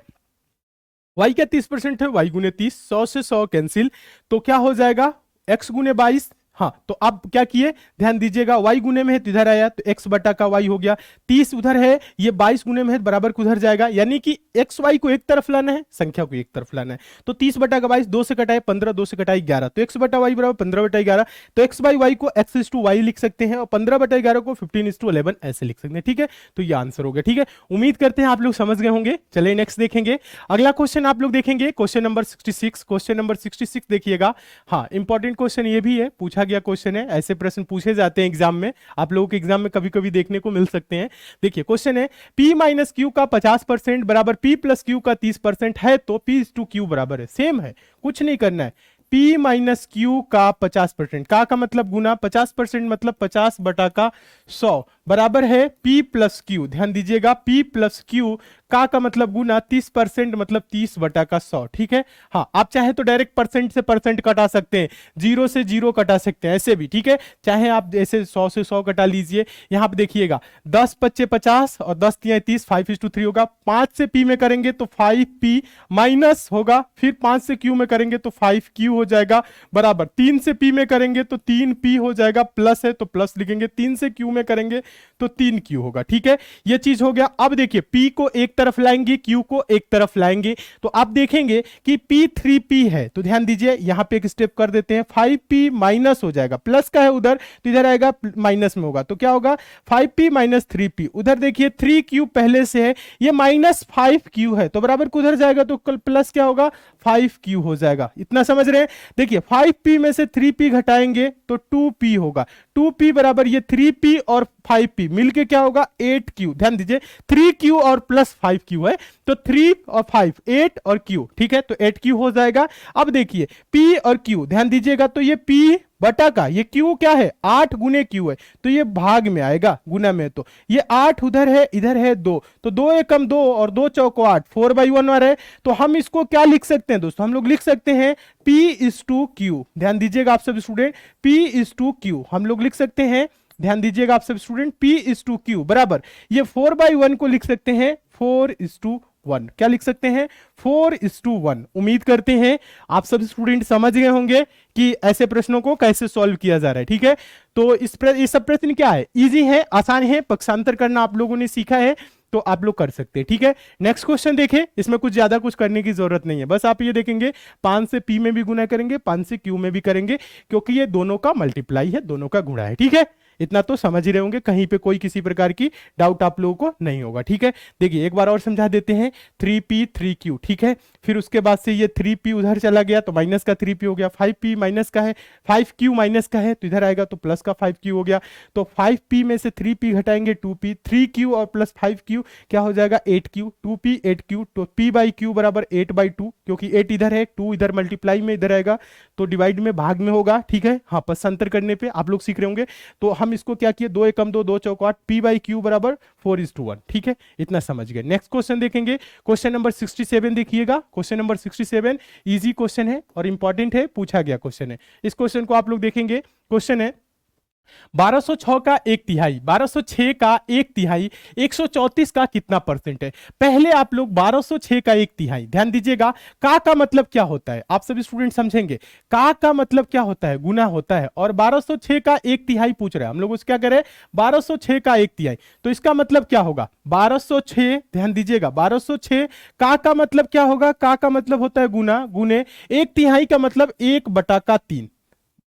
y का 30% है, y गुने 30, 100 से 100 कैंसिल, तो क्या हो जाएगा, x गुने 22। हाँ, तो अब क्या किए, ध्यान दीजिएगा, y गुने में है तो इधर आया, तो x बटा का y हो गया, 30 उधर है, ये 22 गुने में है, बराबर को उधर जाएगा, यानी कि x y को एक तरफ लाना है, संख्या को एक तरफ लाना है। तो 30 बटा का 22, 2 से कटाए 15, 2 से कटाए 11, तो x बटा y बराबर 15/11। तो x बाई वाई को x/y लिख सकते हैं, और 15/11 को 15:11 ऐसे लिख सकते हैं। ठीक है, तो ये आंसर हो गया। ठीक है, उम्मीद करते हैं आप लोग समझ गए होंगे। चलिए नेक्स्ट देखेंगे, अगला क्वेश्चन आप लोग देखेंगे, क्वेश्चन नंबर 66। क्वेश्चन नंबर 66 देखिएगा। हाँ, इंपॉर्टेंट क्वेश्चन ये भी है, पूछा गया क्वेश्चन है, ऐसे प्रश्न पूछे जाते हैं एग्जाम में, आप लोगों के एग्जाम में कभी कभी देखने को मिल सकते हैं। देखिए क्वेश्चन है, p माइनस क्यू का 50% बराबर p प्लस क्यू का 30% है, तो p इज टू क्यू बराबर है, सेम है, कुछ नहीं करना है। p माइनस क्यू का 50%, का मतलब गुना, 50% मतलब 50 बटा का 100 बराबर है p प्लस क्यू। ध्यान दीजिएगा, p प्लस क्यू, का मतलब गुना, 30% मतलब 30 बटा का 100। ठीक है, हाँ, आप चाहे तो डायरेक्ट परसेंट से परसेंट कटा सकते हैं, 0 से 0 कटा सकते हैं, ऐसे भी। ठीक है, चाहे आप ऐसे 100 से 100 कटा लीजिए। यहां पे देखिएगा, 10 पच्चे 50 और 10 तिया 30, 5:3 होगा। 5 से p में करेंगे तो 5p माइनस होगा, फिर 5 से q में करेंगे तो 5q हो जाएगा, बराबर 3 से p में करेंगे तो 3p हो जाएगा, प्लस है तो प्लस लिखेंगे, 3 से q में करेंगे तो 3q होगा। ठीक है, ये चीज हो गया। अब देखिए, p को एक तरफ लाएंगे, q को एक तरफ लाएंगे, तो आप देखेंगे कि p 3p है, तो ध्यान दीजिए यहां पे एक स्टेप कर देते हैं, 5p माइनस हो जाएगा, प्लस का है उधर तो इधर आएगा माइनस में होगा, तो क्या होगा, 5p माइनस 3p। उधर देखिए 3q पहले से है, ये माइनस 5q है, तो बराबर को उधर जाएगा, तो कल प्लस क्या होगा, 5q हो जाएगा। इतना समझ रहे हैं। देखिए 5p में से 3p घटाएंगे तो 2p होगा, 2p बराबर ये 3p और 5p मिलके क्या होगा, 8q। ध्यान दीजिए 3q और प्लस 5q है, तो 3 और 5 8 और q। ठीक है, तो 8q हो जाएगा। अब देखिए p और q, ध्यान दीजिएगा, तो ये p बटा का, ये q क्या है, 8 गुने q है, तो ये भाग में आएगा, गुना में, तो ये 8 उधर है, इधर है 2, तो 2 एकम 2 और 2 चौको 8, 4/1 आ रहा है। तो हम इसको क्या लिख सकते हैं दोस्तों, हम लोग लिख सकते हैं p इज टू q। ध्यान दीजिएगा आप सब student, p is to q हम लोग लिख सकते हैं, ध्यान दीजिएगा आप सब student, p is to q बराबर, ये 4/1 को लिख सकते हैं 4:1। क्या लिख सकते हैं, 4:1। उम्मीद करते हैं आप सब स्टूडेंट समझ गए होंगे कि ऐसे प्रश्नों को कैसे सॉल्व किया जा रहा है। ठीक है, तो ये सब प्रश्न क्या है, इजी है, आसान है, पक्षांतर करना आप लोगों ने सीखा है, तो आप लोग कर सकते हैं। ठीक है, नेक्स्ट क्वेश्चन देखें, इसमें कुछ ज्यादा कुछ करने की जरूरत नहीं है, बस आप ये देखेंगे 5 से p में भी गुना करेंगे, 5 से q में भी करेंगे, क्योंकि ये दोनों का मल्टीप्लाई है, दोनों का गुणा है। ठीक है, इतना तो समझ ही रहे होंगे, कहीं पे कोई किसी प्रकार की डाउट आप लोगों को नहीं होगा। ठीक है, देखिए एक बार और समझा देते हैं, 3p 3q। ठीक है, फिर उसके बाद से ये 3p उधर चला गया तो माइनस का 3p हो गया, 5p माइनस का है, 5q माइनस का है तो इधर आएगा तो प्लस का 5q हो गया, तो 5p में से 3p घटाएंगे 2p, 3q और प्लस 5q क्या हो जाएगा, 8q, 2p 8q, तो p बाई q बराबर 8/2, क्योंकि 8 इधर है, 2 इधर मल्टीप्लाई में इधर आएगा, तो डिवाइड में भाग में होगा। ठीक है, हाँ, पक्षांतर करने पे आप लोग सीख रहे होंगे। तो हम इसको क्या किए, 2 एकम 2, 2 चौको 8, p बाई q बराबर 4:1। ठीक है, इतना समझ गए। नेक्स्ट क्वेश्चन देखेंगे, क्वेश्चन नंबर 67 देखिएगा। क्वेश्चन नंबर 67 इजी क्वेश्चन है और इंपॉर्टेंट है, पूछा गया क्वेश्चन है। इस क्वेश्चन को आप लोग देखेंगे, क्वेश्चन है 1206 का 1/3, 1206 का 1/3 134 का कितना परसेंट है। पहले आप लोग 1206 का 1/3, ध्यान दीजिएगा, का मतलब क्या होता है, आप सभी स्टूडेंट समझेंगे, का मतलब क्या होता है, गुना होता है, और 1206 का 1/3 पूछ रहे हैं हम लोग, उसको क्या करें, 1206 का 1/3, तो इसका मतलब क्या होगा, 1206, ध्यान दीजिएगा 1206 का मतलब क्या होगा, का मतलब होता है गुना, गुने 1/3 का मतलब 1/3।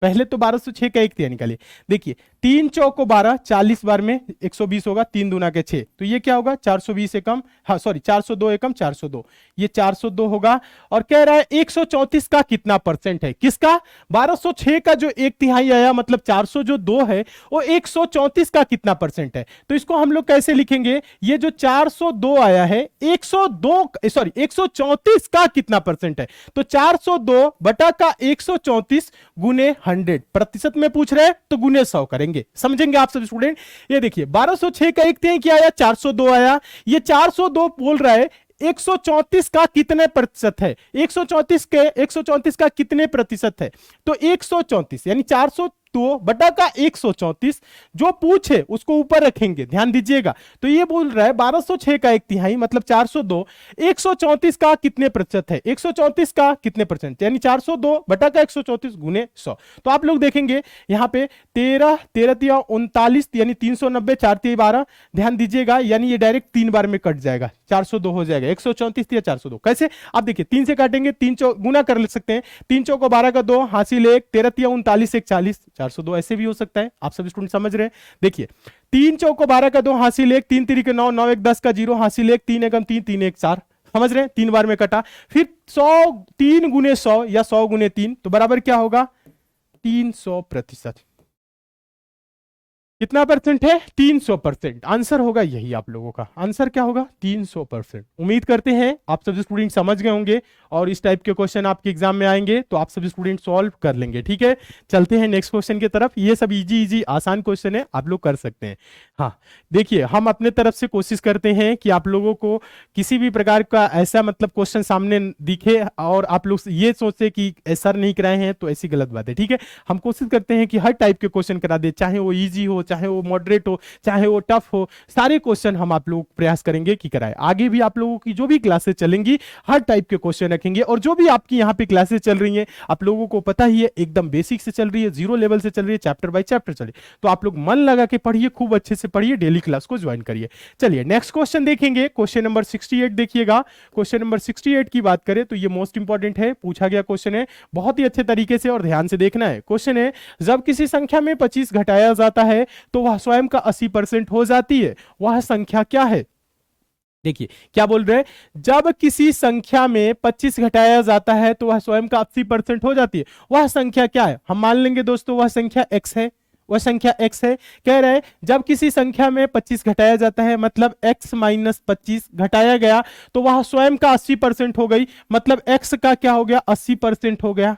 पहले तो 1206 का 1/3 निकालिए, देखिए 3 चौको 12, 40 बार में 120 होगा, 3 दूना के 6, तो ये क्या होगा, 420 एकम, हाँ सॉरी 402 एकम 402, ये 402 होगा। और कह रहा है 134 का कितना परसेंट है, किसका, 1206 का जो 1/3 आया, मतलब 400 जो 2 है, वो 134 का कितना परसेंट है। तो इसको हम लोग कैसे लिखेंगे, ये जो 402 आया है, 134 का कितना परसेंट है, तो 402 बटा का 134 गुने 100, प्रतिशत में पूछ रहे हैं तो गुने 100 करेंगे। करेंगे, समझेंगे आप सभी स्टूडेंट। ये देखिए 1206 का एक तिहाई क्या आया, 402 आया। ये 402 बोल रहा है 134 का कितने प्रतिशत है, 134 का कितने प्रतिशत है। तो 134 यानी 402 बटा का 134 जो पूछे उसको ऊपर रखेंगे, ध्यान दीजिएगा। तो ये बोल रहा है 1206 का एक तिहाई मतलब 402, 134 का कितने प्रतिशत है, 134 का कितने परसेंट, यानी 402 बटा का 134 गुने 100। तो आप लोग देखेंगे यहां पे 13 13 तिया 39 यानी 390, 4 तिया 12, ध्यान दीजिएगा, यानी ये डायरेक्ट 3 बार में कट जाएगा, 402 हो जाएगा, 134 या 402 कैसे आप देखिए 3 से काटेंगे, 3 गुना कर सकते हैं, 3 चौको 12 का 2 हासिल 1, 13 तिया 39 1 40, 402 ऐसे भी हो सकता है। आप सभी स्टूडेंट समझ रहे हैं। देखिए 3 चौको 12 का 2 हासिल 1, 3 3 के 9 9 1 10 का 0 हासिल 1, 3 एकम 3 3 1 4, समझ रहे हैं, 3 बार में कटा। फिर 100 3 गुने 100 या 100 गुने 3 तो बराबर क्या होगा 300%। कितना परसेंट है 300%। आंसर होगा यही, आप लोगों का आंसर क्या होगा 300%। उम्मीद करते हैं आप सभी स्टूडेंट समझ गए होंगे और इस टाइप के क्वेश्चन आपके एग्जाम में आएंगे तो आप सभी स्टूडेंट सॉल्व कर लेंगे। ठीक है, चलते हैं नेक्स्ट क्वेश्चन की तरफ। ये सब इजी आसान क्वेश्चन है, आप लोग कर सकते हैं। हाँ देखिए हम अपने तरफ से कोशिश करते हैं कि आप लोगों को किसी भी प्रकार का ऐसा मतलब क्वेश्चन सामने दिखे और आप लोग ये सोचते कि सर नहीं कराए हैं तो ऐसी गलत बात है। ठीक है, हम कोशिश करते हैं कि हर टाइप के क्वेश्चन करा दे, चाहे वो इजी हो, चाहे वो मॉडरेट हो, चाहे वो टफ हो, सारे क्वेश्चन हम आप लोग प्रयास करेंगे कि कराए। आगे भी आप लोगों की जो भी क्लासेस चलेंगी हर टाइप के क्वेश्चन रखेंगे और जो भी आपकी यहाँ पे क्लासेस चल रही हैं आप लोगों को पता ही है एकदम बेसिक से चल रही है, 0 लेवल से चल रही है, चैप्टर बाय चैप्टर चले। तो आप लोग मन लगा के पढ़िए, खूब अच्छे से पढ़िए, डेली क्लास को ज्वाइन करिए। चलिए नेक्स्ट क्वेश्चन देखेंगे, क्वेश्चन नंबर 68 देखिएगा। क्वेश्चन नंबर 68 की बात करें तो ये मोस्ट इंपॉर्टेंट है, पूछा गया क्वेश्चन है, बहुत ही अच्छे तरीके से और ध्यान से देखना है। क्वेश्चन है जब किसी संख्या में 25 घटाया जाता है तो वह स्वयं का 80% हो जाती है, वह संख्या क्या है। देखिए क्या बोल रहे हैं, जब किसी संख्या में 25 घटाया जाता है तो वह स्वयं का 80% हो जाती है, वह संख्या क्या है। हम मान लेंगे दोस्तों वह संख्या x है, वह संख्या x है। कह रहे हैं जब किसी संख्या में 25 घटाया जाता है मतलब x माइनस 25 घटाया गया तो वह स्वयं का 80% हो गई, मतलब x का क्या हो गया 80% हो गया।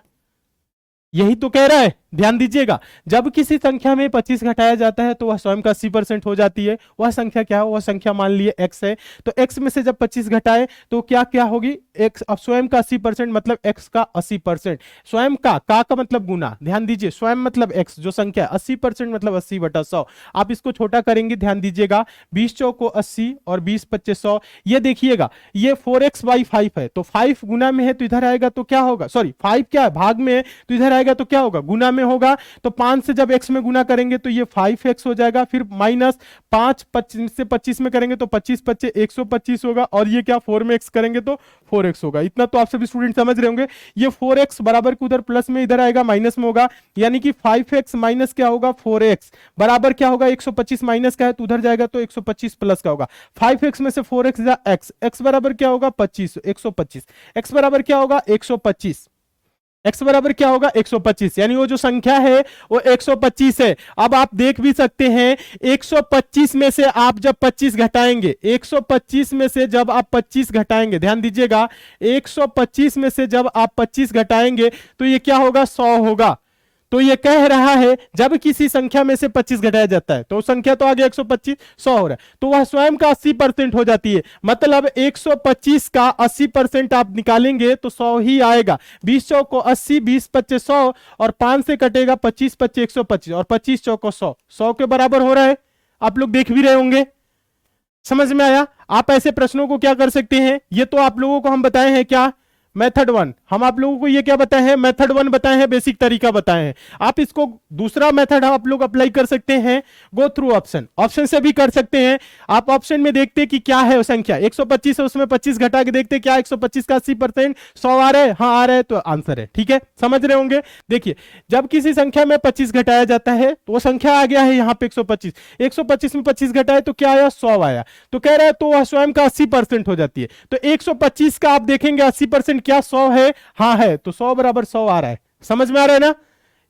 यही तो कह रहा है, ध्यान दीजिएगा। जब किसी संख्या में 25 घटाया जाता है तो वह स्वयं का 80% हो जाती है, वह संख्या क्या है, वह संख्या मान लिए x है। तो x में से जब 25 घटाए तो क्या क्या होगी x, अब स्वयं का 80% मतलब x का 80%, स्वयं का मतलब गुना, ध्यान दीजिए, स्वयं मतलब x जो संख्या है, 80% मतलब 80/100। आप इसको छोटा करेंगे, ध्यान दीजिएगा, 20 चौको 80 और 20 25 100। ये देखिएगा ये 4x/5 है तो 5 गुना में है तो इधर आएगा तो क्या होगा, सॉरी 5 क्या है भाग में है तो इधर आएगा तो क्या होगा गुना में होगा। तो 5 से जब x में गुना करेंगे तो ये 5x हो जाएगा, फिर माइनस 5 25 से 25 में करेंगे तो 25 25 125 होगा और ये क्या 4 में x करेंगे तो 4x होगा। इतना तो आप सभी स्टूडेंट समझ रहे होंगे। ये 4x बराबर को उधर प्लस में इधर आएगा माइनस में होगा, यानी कि 5x माइनस क्या होगा 4x बराबर क्या होगा 125 माइनस का है तो उधर जाएगा तो 125 प्लस का होगा। 5x में से 4x जा x बराबर क्या होगा 25 125, x बराबर क्या होगा 125, x बराबर क्या होगा 125, यानी वो जो संख्या है वो 125 है। अब आप देख भी सकते हैं 125 में से आप जब 25 घटाएंगे, 125 में से जब आप 25 घटाएंगे, ध्यान दीजिएगा, 125 में से जब आप 25 घटाएंगे तो ये क्या होगा 100 होगा। तो ये कह रहा है जब किसी संख्या में से 25 घटाया जाता है तो संख्या तो आ गया 125, 100 हो रहा है तो वह स्वयं का 80% हो जाती है। मतलब 125 का 80% आप निकालेंगे तो 100 ही आएगा। 20 चौको 80, 20 25 100 और 5 से कटेगा 25 25 125 और 25 चौको 100, 100 के बराबर हो रहा है। आप लोग देख भी रहे होंगे, समझ में आया। आप ऐसे प्रश्नों को क्या कर सकते हैं, ये तो आप लोगों को हम बताए हैं क्या मेथड 1, हम आप लोगों को ये क्या बताए हैं मेथड 1 बताए हैं, बेसिक तरीका बताए हैं। आप इसको दूसरा मेथड आप लोग अप्लाई कर सकते हैं, गो थ्रू ऑप्शन, ऑप्शन से भी कर सकते हैं। आप ऑप्शन में देखते हैं कि क्या है वो संख्या 125 है, उसमें 25 घटा के देखते हैं क्या 125 का 80% 100 आ रहा है, हाँ आ रहा है तो आंसर है। ठीक है, समझ रहे होंगे। देखिए जब किसी संख्या में 25 घटाया जाता है तो वो संख्या आ गया है यहाँ पे 125, 125 में 25 घटाए तो क्या आया 100 आया, तो कह रहा है तो वह स्वयं का 80% हो जाती है। तो 125 का आप देखेंगे 80% क्या 100 है, हाँ है, तो 100 बराबर 100 आ रहा है। समझ में आ रहा है ना,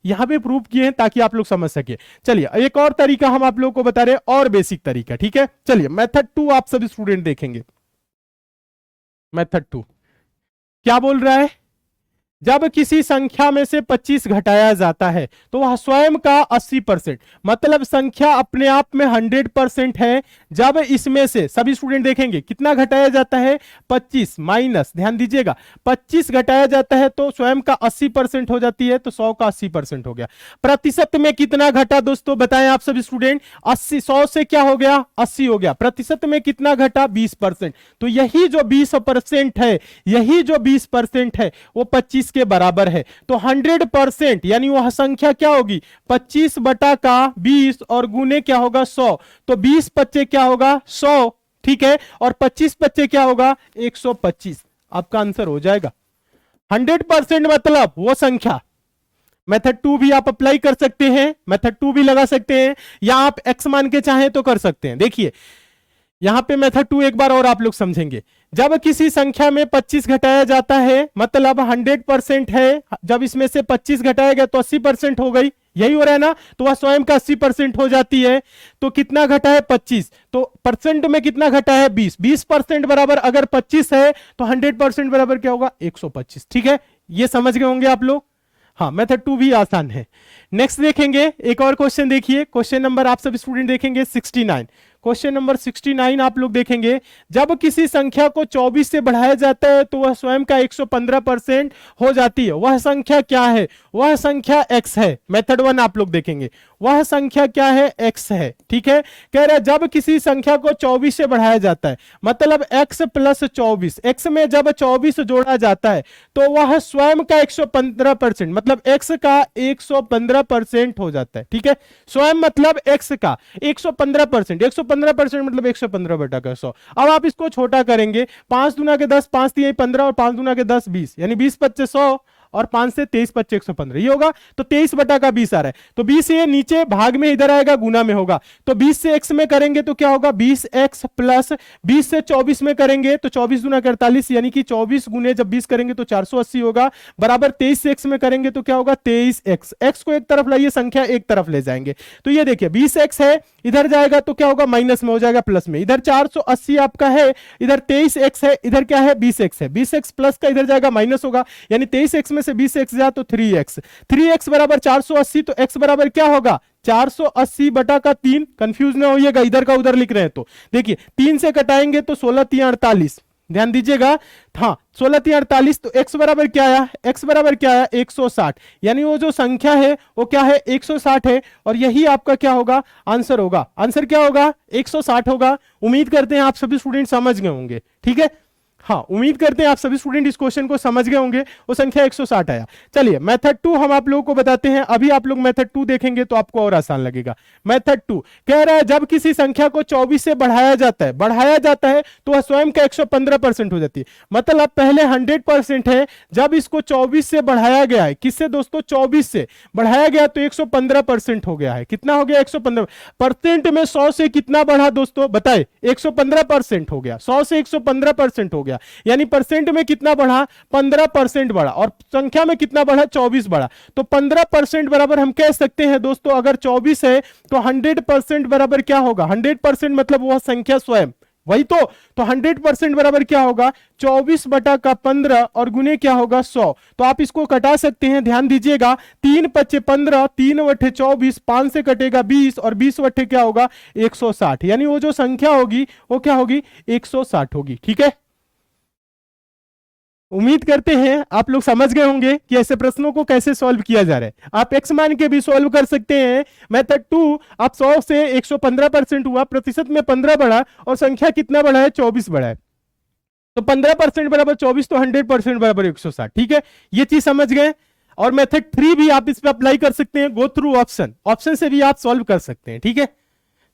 यहां पे प्रूफ किए हैं ताकि आप लोग समझ सके। चलिए एक और तरीका हम आप लोगों को बता रहे हैं और बेसिक तरीका। ठीक है, चलिए मेथड 2 आप सभी स्टूडेंट देखेंगे। मेथड 2 क्या बोल रहा है, जब किसी संख्या में से 25 घटाया जाता है तो वह स्वयं का 80%, मतलब संख्या अपने आप में 100% है। जब इसमें से सभी स्टूडेंट देखेंगे कितना घटाया जाता है, 25 माइनस, ध्यान दीजिएगा 25 घटाया जाता है तो स्वयं का 80% हो जाती है, तो 100 का 80% हो गया। प्रतिशत में कितना घटा दोस्तों बताएं आप सभी स्टूडेंट, 80, 100 से क्या हो गया 80 हो गया। प्रतिशत में कितना घटा 20%, तो यही जो 20% है, यही जो 20% है वो 25 के बराबर है। तो 100% यानी वह संख्या क्या होगी 25 बटा का 20 और गुने क्या होगा 100, तो 20 पच्चे क्या होगा 100, ठीक है, और 25 पच्चे क्या होगा 125। आपका आंसर हो जाएगा 100% मतलब वो संख्या। मेथड 2 भी आप अप्लाई कर सकते हैं, मेथड 2 भी लगा सकते हैं, या आप एक्स मान के चाहें तो कर सकते हैं। देखिए यहां पे मेथड 2 एक बार और आप लोग समझेंगे। जब किसी संख्या में 25 घटाया जाता है मतलब 100% है, जब इसमें से 25 घटाया गया तो 80% हो गई, यही हो रहा है ना, तो वह स्वयं का 80% हो जाती है। तो कितना घटा है 25, तो परसेंट में कितना घटा है 20, 20% बराबर अगर 25 है तो 100% बराबर क्या होगा 125। ठीक है, ये समझ गए होंगे आप लोग। हाँ, मेथड 2 भी आसान है। नेक्स्ट देखेंगे एक और क्वेश्चन, देखिए क्वेश्चन नंबर आप सब स्टूडेंट देखेंगे 69। क्वेश्चन नंबर 69 आप लोग देखेंगे, जब किसी संख्या को 24 से बढ़ाया जाता है तो वह स्वयं का 115% हो जाती है। वह संख्या क्या है, वह संख्या x है। मेथड 1 आप लोग देखेंगे, वह संख्या क्या है x है। ठीक है, कह रहा है जब किसी संख्या को 24 से बढ़ाया जाता है मतलब x प्लस 24, x में जब 24 जोड़ा जाता है तो वह स्वयं का 115% मतलब x का 115% हो जाता है। ठीक है, स्वयं मतलब x का 115%, 115% मतलब 115 बटा का 100। अब आप इसको छोटा करेंगे, 5 दूना के 10, 5 3 15 और 5 दूना के 10 20, यानी 20 पच्चे 100 और 5 से 23 पच्चे 115, ये होगा। तो 23 बटा का 20 आ रहा है, तो 20 ये नीचे भाग में इधर आएगा, गुना में होगा। तो 20 से x में करेंगे तो क्या होगा 20x प्लस 20 से 24 में करेंगे तो 24 दूना 48, यानी कि 24 गुने जब 20 करेंगे तो 480 होगा, बराबर 23 से x में करेंगे तो क्या होगा 23x। x को एक तरफ लाइए, संख्या एक तरफ ले जाएंगे, तो ये देखिए 20x है, इधर जाएगा तो क्या होगा माइनस में हो जाएगा प्लस में, इधर 480 आपका है, इधर 23x है, इधर क्या है 20x है, 20x प्लस का इधर जाएगा माइनस होगा, यानी 23x में से 20x जा तो 3x, 3x बराबर 480, तो x बराबर क्या होगा 480 बटा का 3। कंफ्यूज ना होइएगा, इधर का उधर लिख रहे हैं तो देखिए 3 से कटाएंगे तो 16 3 48, ध्यान दीजिएगा। हाँ 16 3 48, तो x बराबर क्या आया, x बराबर क्या आया 160, यानी वो जो संख्या है वो क्या है 160 है, और यही आपका क्या होगा आंसर होगा। आंसर क्या होगा 160 होगा। उम्मीद करते हैं आप सभी स्टूडेंट समझ गए होंगे। ठीक है, हाँ उम्मीद करते हैं आप सभी स्टूडेंट इस क्वेश्चन को समझ गए होंगे, वो संख्या 160 आया। चलिए मेथड 2 हम आप लोगों को बताते हैं, अभी आप लोग मेथड 2 देखेंगे तो आपको और आसान लगेगा। मेथड 2 कह रहा है जब किसी संख्या को 24 से बढ़ाया जाता है तो वह स्वयं का 115% हो जाती है। मतलब पहले 100% है, जब इसको 24 से बढ़ाया गया है, किससे दोस्तों 24 से बढ़ाया गया तो 115% हो गया है। कितना हो गया 115%, में 100 से कितना बढ़ा दोस्तों बताए 115% हो गया, 100 से 115% हो गया, यानी परसेंट में कितना बढ़ा 15% बढ़ा, और संख्या में कितना बढ़ा 24 बढ़ा। तो 15% बराबर हम कह सकते हैं दोस्तों, अगर 24 है तो 100% बराबर क्या होगा 100% मतलब वह संख्या स्वयं, वही तो 100% बराबर क्या होगा 24 बटा का 15 और गुने क्या होगा 100। तो आप इसको कटा सकते हैं, ध्यान दीजिएगा 3 पच्चे 15, 3 वट्ठे 24, 5 से कटेगा 20 और 20 वट्ठे क्या होगा 160, यानी वो जो संख्या होगी वो क्या होगी 160 होगी। ठीक है, उम्मीद करते हैं आप लोग समझ गए होंगे कि ऐसे प्रश्नों को कैसे सॉल्व किया जा रहा है। आप x मान के भी सॉल्व कर सकते हैं। मेथड 2 आप 100 से 115% हुआ, प्रतिशत में 15 बढ़ा और संख्या कितना बढ़ा है 24 बढ़ा है, तो 15% बराबर 24, तो 100% बराबर 160। ठीक है, ये चीज समझ गए। और मेथड 3 भी आप इस पे अप्लाई कर सकते हैं, गो थ्रू ऑप्शन, ऑप्शन से भी आप सॉल्व कर सकते हैं। ठीक है,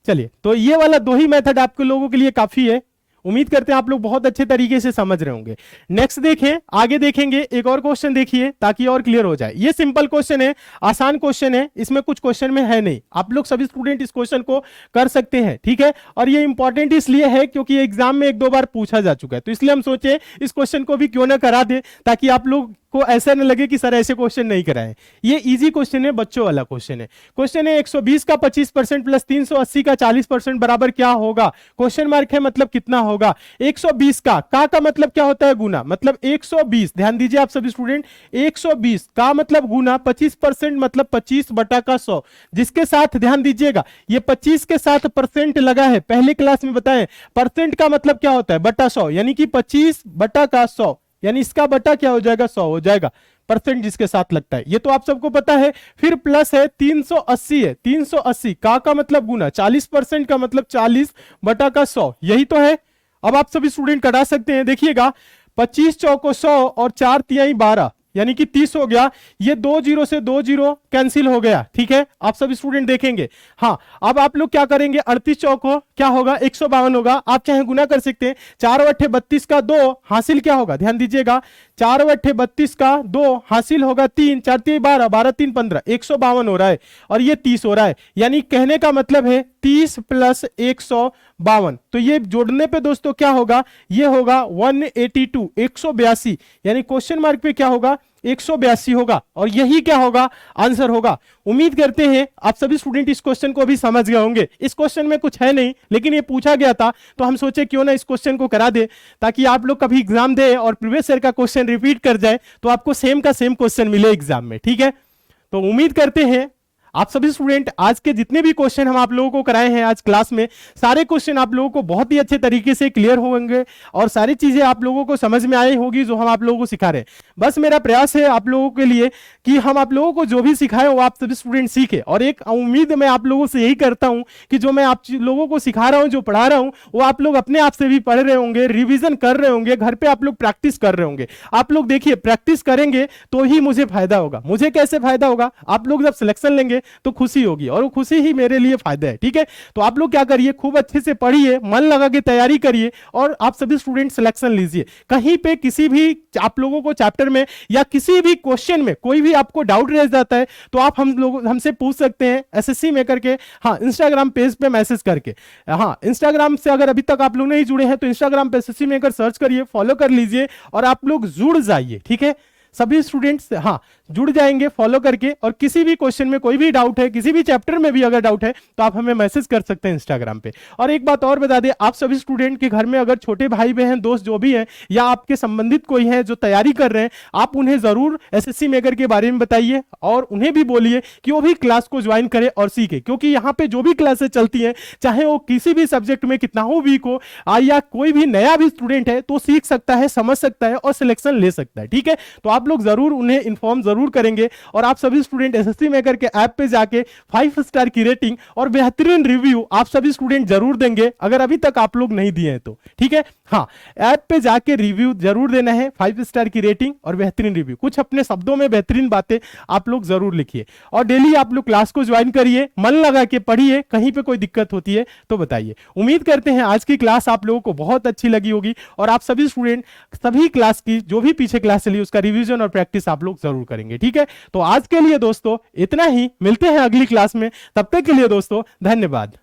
चलिए तो ये वाला 2 ही मेथड आपके लोगों के लिए काफी है। उम्मीद करते हैं आप लोग बहुत अच्छे तरीके से समझ रहे होंगे। नेक्स्ट देखें, आगे देखेंगे एक और क्वेश्चन देखिए ताकि और क्लियर हो जाए। ये सिंपल क्वेश्चन है, आसान क्वेश्चन है, इसमें कुछ क्वेश्चन में है नहीं, आप लोग सभी स्टूडेंट इस क्वेश्चन को कर सकते हैं। ठीक है, और ये इंपॉर्टेंट इसलिए है क्योंकि एग्जाम में 1-2 बार पूछा जा चुका है, तो इसलिए हम सोचे इस क्वेश्चन को भी क्यों ना करा दे ताकि आप लोग आपको ऐसा न लगे कि सर ऐसे क्वेश्चन नहीं कराए, ये इजी क्वेश्चन है, बच्चों वाला क्वेश्चन है। क्वेश्चन है 120 का 25% प्लस 380 का 40% बराबर क्या होगा? क्वेश्चन मार्क है, मतलब कितना होगा? 120 का मतलब क्या होता है? गुना, मतलब 120, ध्यान दीजिए आप सभी स्टूडेंट, 120 का मतलब गुना 25% मतलब 25 बटा का 100, जिसके साथ ध्यान दीजिएगा ये 25 के साथ परसेंट लगा है, पहले क्लास में बताएं परसेंट का मतलब क्या होता है? बटा 100, यानी कि 25 बटा का 100, यानी इसका बटा क्या हो जाएगा? 100 हो जाएगा, परसेंट जिसके साथ लगता है, ये तो आप सबको पता है। फिर प्लस है 380 है, 380 का मतलब गुना 40% का मतलब 40 बटा का 100, यही तो है। अब आप सभी स्टूडेंट कटा सकते हैं, देखिएगा 25 चौको 100 और 4 तिहाई 12 यानी कि 30 हो गया, ये 2 जीरो से 2 जीरो कैंसिल हो गया, ठीक है, आप सब स्टूडेंट देखेंगे। हाँ, अब आप लोग क्या करेंगे, 38 चौको क्या होगा? 152 होगा, आप चाहे गुना कर सकते हैं, 4 बट्ठे 32 का 2 हासिल क्या होगा? ध्यान दीजिएगा, 4 बट्ठे 32 का 2 हासिल होगा 3, 4 3 12, 12 3 15, 152 हो रहा है और ये 30 हो रहा है, यानी कहने का मतलब है 30 प्लस 152, तो ये जोड़ने पे दोस्तों क्या होगा? ये होगा 182, 182, यानी क्वेश्चन मार्क पे क्या होगा? 182 होगा, और यही क्या होगा? आंसर होगा। उम्मीद करते हैं आप सभी स्टूडेंट इस क्वेश्चन को भी समझ गए होंगे। इस क्वेश्चन में कुछ है नहीं, लेकिन ये पूछा गया था तो हम सोचे क्यों ना इस क्वेश्चन को करा दे, ताकि आप लोग कभी एग्जाम दे और प्रीवियस ईयर का क्वेश्चन रिपीट कर जाए तो आपको सेम का सेम क्वेश्चन मिले एग्जाम में, ठीक है। तो उम्मीद करते हैं आप सभी स्टूडेंट आज के जितने भी क्वेश्चन हम आप लोगों को कराए हैं आज क्लास में, सारे क्वेश्चन आप लोगों को बहुत ही अच्छे तरीके से क्लियर होंगे और सारी चीजें आप लोगों को समझ में आई होगी जो हम आप लोगों को सिखा रहे हैं। बस मेरा प्रयास है आप लोगों के लिए कि हम आप लोगों को जो भी सिखाए वो आप सभी स्टूडेंट सीखे, और एक उम्मीद मैं आप लोगों से यही करता हूं कि जो मैं आप लोगों को सिखा रहा हूं, जो पढ़ा रहा हूं, वो आप लोग अपने आप से भी पढ़ रहे होंगे, रिविजन कर रहे होंगे, घर पे आप लोग प्रैक्टिस कर रहे होंगे। आप लोग देखिए प्रैक्टिस करेंगे तो ही मुझे फायदा होगा। मुझे कैसे फायदा होगा? आप लोग जब सिलेक्शन लेंगे तो खुशी होगी, और वो खुशी ही मेरे लिए फायदा है, ठीक है। तो आप लोग क्या करिए, खूब अच्छे से पढ़िए, मन लगा के तैयारी करिए, और आप सभी स्टूडेंट सिलेक्शन लीजिए। कहीं पे किसी भी आप लोगों को चैप्टर में या किसी भी क्वेश्चन में कोई भी आपको डाउट रह जाता है तो आप हमसे पूछ सकते हैं एसएससी मेकर के, हाँ, इंस्टाग्राम पेज पे मैसेज करके। हाँ, इंस्टाग्राम से अगर अभी तक आप लोग नहीं जुड़े हैं तो इंस्टाग्राम पे एसएससी मेकर सर्च करिए, फॉलो कर लीजिए और आप लोग जुड़ जाइए, ठीक है। सभी स्टूडेंट्स हाँ जुड़ जाएंगे फॉलो करके, और किसी भी क्वेश्चन में कोई भी डाउट है, किसी भी चैप्टर में भी अगर डाउट है तो आप हमें मैसेज कर सकते हैं इंस्टाग्राम पे। और एक बात और बता दें, आप सभी स्टूडेंट के घर में अगर छोटे भाई बहन दोस्त जो भी हैं या आपके संबंधित कोई है जो तैयारी कर रहे हैं, आप उन्हें जरूर एसएससी मेकर के बारे में बताइए और उन्हें भी बोलिए कि वो भी क्लास को ज्वाइन करे और सीखे, क्योंकि यहाँ पे जो भी क्लासेस चलती हैं, चाहे वो किसी भी सब्जेक्ट में कितना हो वीक हो या कोई भी नया भी स्टूडेंट है तो सीख सकता है, समझ सकता है और सिलेक्शन ले सकता है, ठीक है। तो आप लोग जरूर उन्हें इन्फॉर्म जरूर करेंगे, और आप सभी स्टूडेंट एसएससी मेकर के ऐप पे जाके 5 स्टार की रेटिंग और बेहतरीन रिव्यू आप सभी स्टूडेंट जरूर देंगे, अगर अभी तक आप लोग नहीं दिए हैं तो, ठीक है। हाँ, ऐप पे जाके रिव्यू जरूर देना है, 5 स्टार की रेटिंग और बेहतरीन रिव्यू, कुछ अपने शब्दों में बेहतरीन बातें आप लोग जरूर लिखिए, और डेली आप लोग क्लास को ज्वाइन करिए, मन लगा के पढ़िए, कहीं पे कोई दिक्कत होती है तो बताइए। उम्मीद करते हैं आज की क्लास आप लोगों को बहुत अच्छी लगी होगी, और आप सभी स्टूडेंट सभी क्लास की जो भी पीछे क्लास चली उसका रिवीजन और प्रैक्टिस आप लोग जरूर करेंगे, ठीक है। तो आज के लिए दोस्तों इतना ही, मिलते हैं अगली क्लास में, तब तक के लिए दोस्तों धन्यवाद।